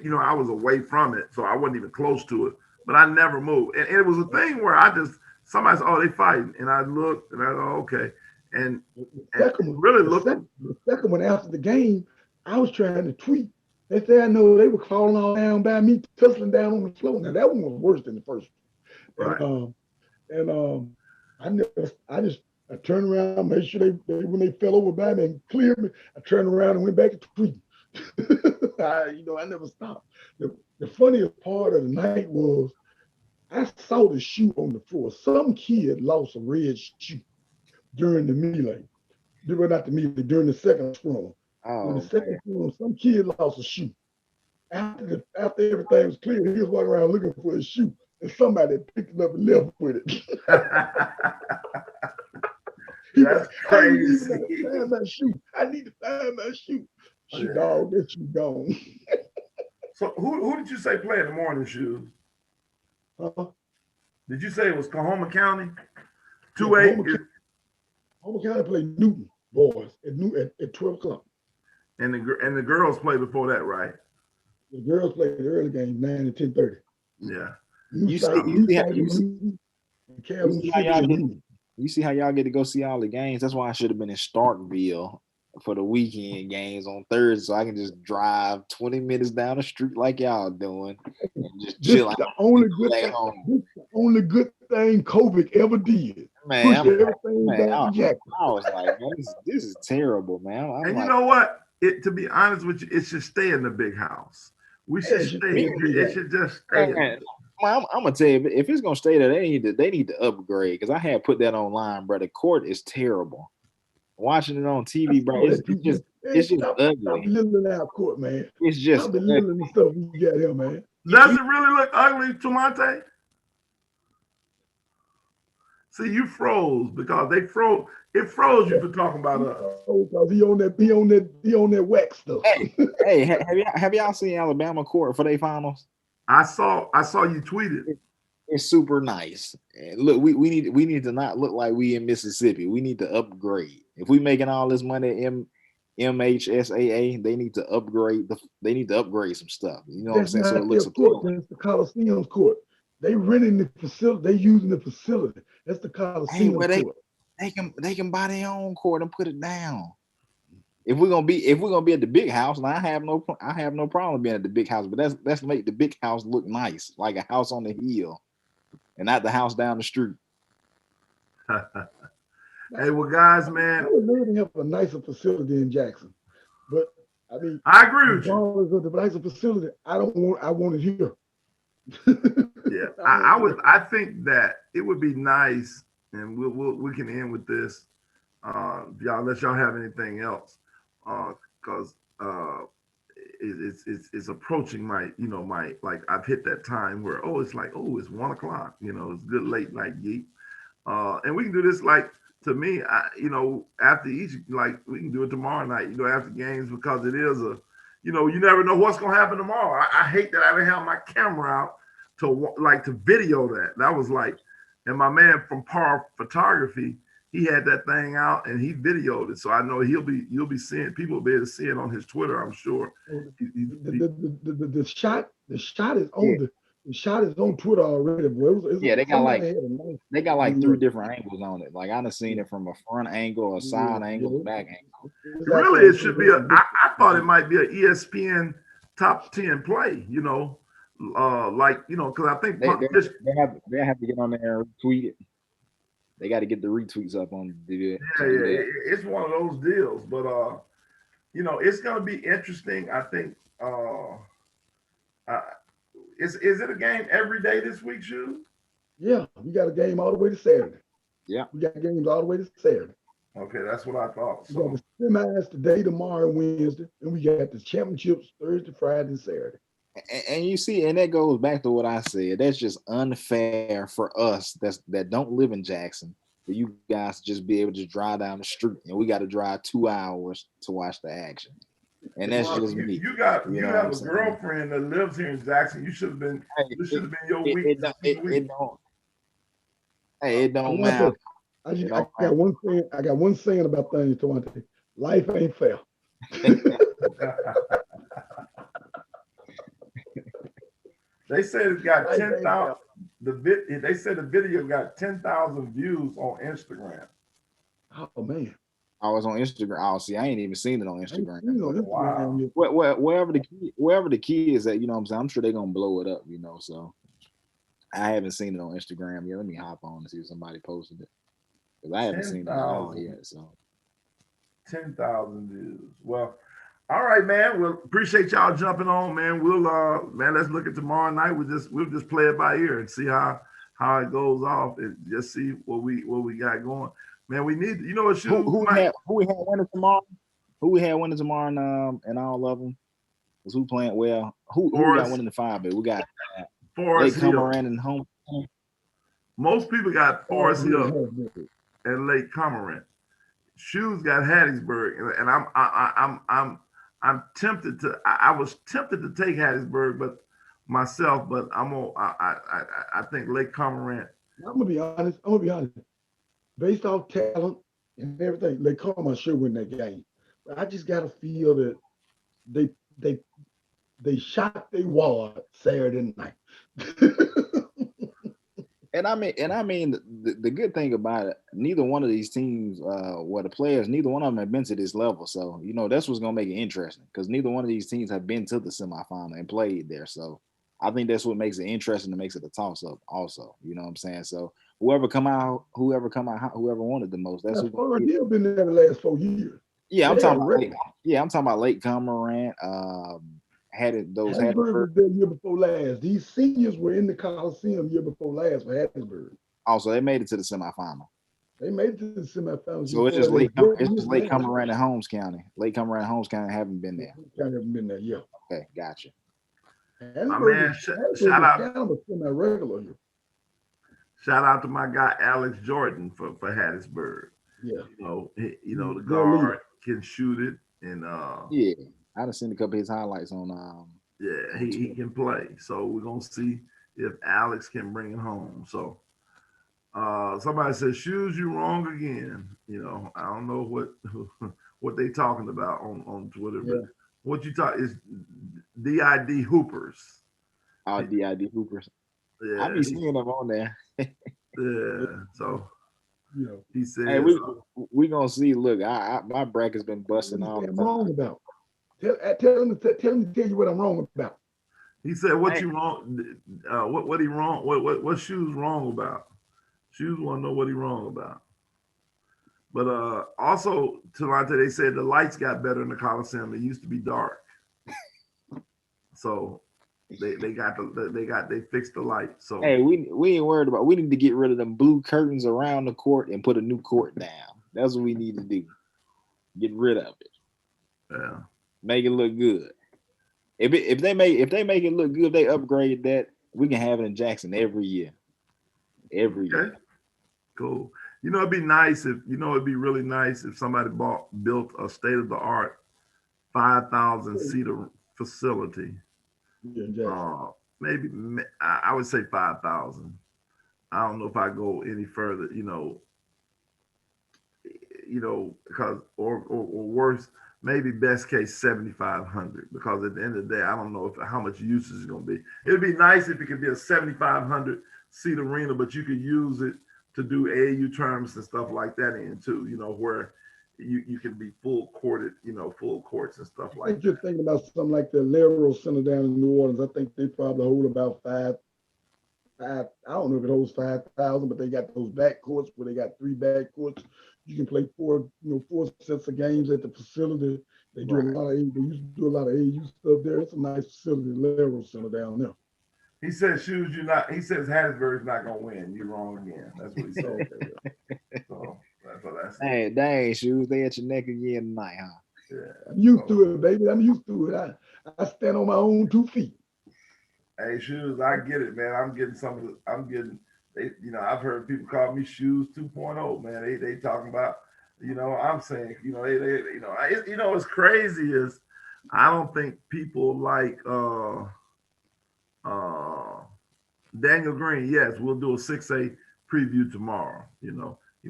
S1: from it, so I wasn't even close to it. But I never moved. And it was a thing where I just somebody said, "Oh, they fighting," and I looked and I thought, "Okay," and
S4: the second one after the game, I was trying to tweet. They said I know they were falling all down by me, tussling down on the floor. Now that one was worse than the first one.
S1: right.
S4: I turned around, made sure they when they fell over by me and cleared me, I turned around and went back to tweet. I never stopped. The funniest part of the night was I saw the shoe on the floor. Some kid lost a red shoe during the melee. Well, not the melee, during the second scrum. During the second scrum, some kid lost a shoe. After everything was clear, he was walking around looking for his shoe, and somebody picked it up and left with it.
S1: That's crazy.
S4: I need to find my shoe. I need to find my shoe. Shoe dog, that shoe gone.
S1: So who did you say play in the morning shoes? Did you say it was Coahoma County? 2-8.
S4: Coahoma County played Newton boys at 12 o'clock.
S1: And the girls play before that, right?
S4: The girls played the early game 9 and 10:30.
S1: Yeah.
S3: You see how y'all get to go see all the games? That's why I should have been in Starkville for the weekend games on Thursday, so I can just drive 20 minutes down the street like y'all doing and just chill out.
S4: The only good thing COVID ever did.
S3: Man, I
S4: was
S3: like, man, this is terrible, man.
S1: And you know what? To be honest with you, it should stay in the big house. We should stay. It should just stay.
S3: Man, I'm gonna tell you, if it's gonna stay there, they need to upgrade. Because I had put that online, bro. The court is terrible. Watching it on TV, bro, it's just ugly.
S4: Stop belittling our court, man.
S3: It's just
S4: belittling the stuff we got here, man.
S1: Does it really look ugly, Tumante? See, you froze because they froze. It froze you for talking about us.
S4: Because he on that wax stuff.
S3: Hey, have y'all seen Alabama court for their finals?
S1: I saw you tweeted.
S3: It's super nice. And look, we need to not look like we in Mississippi. We need to upgrade. If we making all this money at MHSAA, they need to upgrade some stuff. You know what I'm saying? So it looks appealing.
S4: That's the Coliseum's court. They renting the facility. They using the facility. That's the Coliseum court.
S3: They can buy their own court and put it down. If we're gonna be at the big house, and I have no problem being at the big house, but let's make the big house look nice, like a house on the hill, and not the house down the street.
S1: Hey, well, guys, man,
S4: I would love to have a nicer facility in Jackson, but I mean,
S1: I agree with you.
S4: Of the nicer facility, I want it here.
S1: Yeah, I think that it would be nice, and we can end with this. Y'all, unless y'all have anything else, because it's approaching my like I've hit that time where it's 1 o'clock. It's good late night geek, and we can do this to me. After each we can do it tomorrow night. After games, because it is you never know what's gonna happen tomorrow. I hate that I didn't have my camera out to video that. That was and my man from Par Photography, he had that thing out and he videoed it. So I know you'll be seeing, people will be able to see it on his Twitter, I'm sure.
S4: The shot is on the shot is on Twitter already, boy.
S3: They got 3 different angles on it. Like I done seen it from a front angle, a side angle, back angle.
S1: Really, it should be I thought it might be an ESPN top 10 play, because I think
S3: they have to get on there and retweet it. They got to get the retweets up on the video.
S1: Yeah, it's one of those deals, but it's gonna be interesting. I think is it a game every day this week, Shu?
S4: Yeah, we got a game all the way to Saturday.
S3: Yeah,
S4: we got games all the way to Saturday.
S1: Okay, that's what I thought.
S4: We got the semis today, tomorrow, and Wednesday, and we got the championships Thursday, Friday, and Saturday.
S3: And you see, and that goes back to what I said. That's just unfair for us that don't live in Jackson, for you guys to just be able to drive down the street, and we got to drive 2 hours to watch the action. And that's just me.
S1: You have a girlfriend that lives here in Jackson. You should have been. This should have been your week.
S3: It don't matter.
S4: I got one saying about things, Tawante. Life ain't fair.
S1: They said it's got 10,000. they said the video got 10,000 views on Instagram.
S4: Oh man.
S3: I was on Instagram. Oh, see, I ain't even seen it on Instagram.
S1: Wow.
S3: Wherever the kid is at, you know what I'm saying? I'm sure they're gonna blow it up, you know. So I haven't seen it on Instagram yet. Let me hop on and see if somebody posted it. Because I haven't seen it at all yet. So
S1: 10,000 views. Well, all right, man. Well, appreciate y'all jumping on, man. We'll man, let's look at tomorrow night. We'll just play it by ear and see how it goes off and just see what we got going. Man, we need, you know what,
S3: who we had winning tomorrow? Who we had winning tomorrow and all of them? Was who playing well? Who we got winning the 5? We got
S1: Forest
S3: Lake
S1: Hill.
S3: Cormorant and home.
S1: Most people got Forest Hill and Lake Cormorant. Shoes got Hattiesburg, and I'm tempted to. I was tempted to take Hattiesburg, but I think Lake Cormorant.
S4: I'm gonna be honest. Based off talent and everything, Lake Cormorant should win that game. But I just gotta feel that they shot their wad Saturday night.
S3: And I mean, the good thing about it, neither one of these teams, the players, neither one of them have been to this level. So, you know, that's what's going to make it interesting because neither one of these teams have been to the semifinal and played there. So I think that's what makes it interesting and makes it a toss-up also. You know what I'm saying? So whoever wanted the most, that's who.
S4: They've been there the last 4 years.
S3: Yeah, I'm talking about Lake Cormorant.
S4: Hattiesburg was there year before last. These seniors were in the Coliseum year before last for Hattiesburg.
S3: Also, they made it to the semifinal.
S4: They made it to the semifinals.
S3: So it's just Lake Cormorant and Holmes County. Lake Cormorant and Holmes County haven't been there.
S4: Haven't been there, yeah.
S3: Okay, gotcha.
S1: My man, shout out.
S4: Regular here.
S1: Shout out to my guy Alex Jordan for Hattiesburg.
S4: Yeah,
S1: you know the guard can shoot it, and
S3: yeah, I've seen a couple of his highlights on.
S1: Yeah, he can play. So we're gonna see if Alex can bring it home. So somebody said, "Shoes, you wrong again." You know, I don't know what they talking about on Twitter, but what you talk is DID Hoopers.
S3: Oh, DID Hoopers.
S1: Yeah,
S3: I be seeing them on there.
S1: Yeah, so he said,
S3: "Hey, we gonna see. Look, my bracket's been busting all the time.
S4: Wrong about. Tell him to tell you what I'm wrong about."
S1: He said, "What you wrong? What he wrong? What Shoes wrong about? Shoes want to know what he wrong about." But also, Talante, they said the lights got better in the Coliseum. It used to be dark, so they fixed the light. So
S3: hey, we ain't worried about. We need to get rid of them blue curtains around the court and put a new court down. That's what we need to do. Get rid of it.
S1: Yeah.
S3: Make it look good. If they make it look good, they upgrade that. We can have it in Jackson every year. Every year.
S1: Cool. You know, it'd be really nice if somebody built a state-of-the-art 5,000 seater facility. Maybe I would say 5,000. I don't know if I go any further. Because or worse. Maybe best case 7,500, because at the end of the day, I don't know how much usage is going to be. It'd be nice if it could be a 7,500 seat arena, but you could use it to do AAU tournaments and stuff like that in too. Where you can be full courted, full courts and stuff like that.
S4: You're thinking about something like the Lanier Center down in New Orleans. I think they probably hold about five. I don't know if it holds 5,000, but they got those back courts where they got 3 back courts. You can play 4 sets of games at the facility. They do they used to do a lot of AAU stuff there. It's a nice facility, Lanier Center down there.
S1: He says, "Shoes, he says Hattiesburg's not gonna win. You're wrong again." That's what he said. So that's what I said.
S3: Hey, dang, Shoes, they at your neck again tonight, huh?
S1: Yeah.
S4: I'm used to it, baby. I'm used to it. I stand on my own 2 feet.
S1: Hey, Shoes, I get it, man. I've heard people call me Shoes 2.0, man. They talking about, I'm saying, what's crazy is I don't think people like Daniel Green. Yes, we'll do a 6A preview tomorrow. He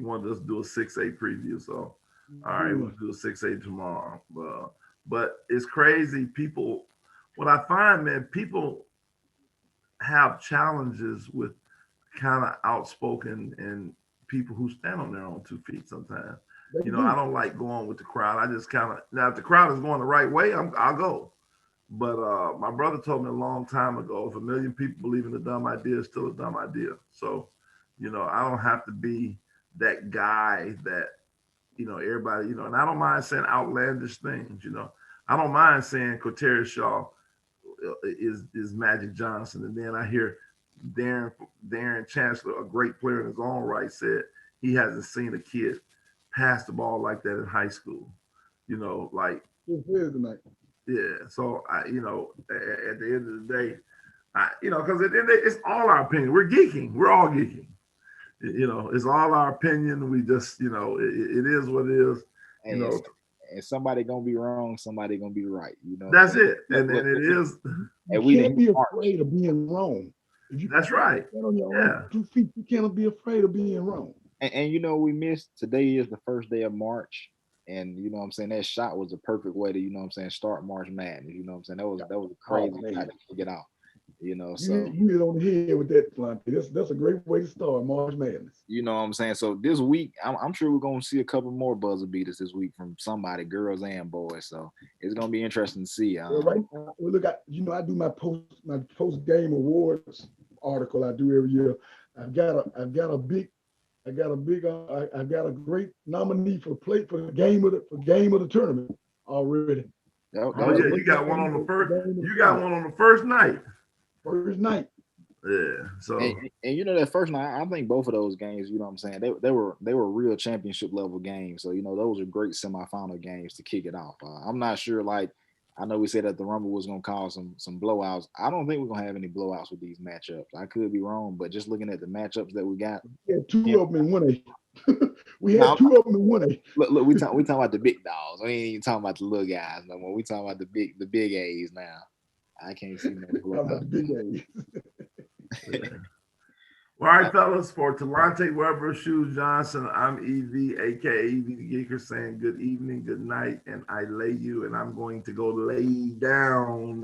S1: wanted us to do a 6A preview. So, all right, we'll do a 6A tomorrow. But it's crazy. What I find, man, people have challenges with kind of outspoken and people who stand on their own 2 feet sometimes.
S4: They
S1: I
S4: do.
S1: don't like going with the crowd. I just kind of, now if the crowd is going the right way, I'll go. But my brother told me a long time ago, if a million people believe in a dumb idea, it's still a dumb idea. So, I don't have to be that guy that, everybody, and I don't mind saying outlandish things. I don't mind saying Quaterius Shaw is Magic Johnson. And then I hear Darren Chancellor, a great player in his own right, said he hasn't seen a kid pass the ball like that in high school. Like,
S4: tonight.
S1: yeah. So at the end of the day, because it's all our opinion. We're geeking. We're all geeking. It's all our opinion. We just, it is what it is.
S3: And somebody gonna be wrong, somebody gonna be right.
S1: That's it. And it is.
S4: You can't be afraid of being wrong.
S1: That's right.
S4: On your own 2 feet, you cannot be afraid of being wrong.
S3: And we missed, today is the first day of March. And what I'm saying, that shot was a perfect way to, start March Madness. That was a crazy shot to get out. So
S4: you hit on the head with that, Lante. That's a great way to start March Madness.
S3: So this week, I'm sure we're gonna see a couple more buzzer beaters this week from somebody, girls and boys. So it's gonna be interesting to see.
S4: Right now, look, I do my post game awards article I do every year. I've got a great nominee for the game of the tournament already.
S1: You got one on the first. You got one on the first night.
S4: First night.
S1: Yeah. So
S3: and that first night, I think both of those games, they were real championship level games. So those are great semifinal games to kick it off. I'm not sure. Like, I know we said that the Rumble was gonna cause some blowouts. I don't think we're gonna have any blowouts with these matchups. I could be wrong, but just looking at the matchups that we got,
S4: two of them in 1A. We had 2 of them in 1A.
S3: Look, we talking about the big dogs. We ain't even talking about the little guys no more. We talking about the big A's now. I can't see no
S4: about the big A's.
S1: Yeah. All right, fellas, for Talante Weber, Shoes Johnson, I'm EV, aka EV the Geeker, saying good evening, good night, and I lay you, and I'm going to go lay down.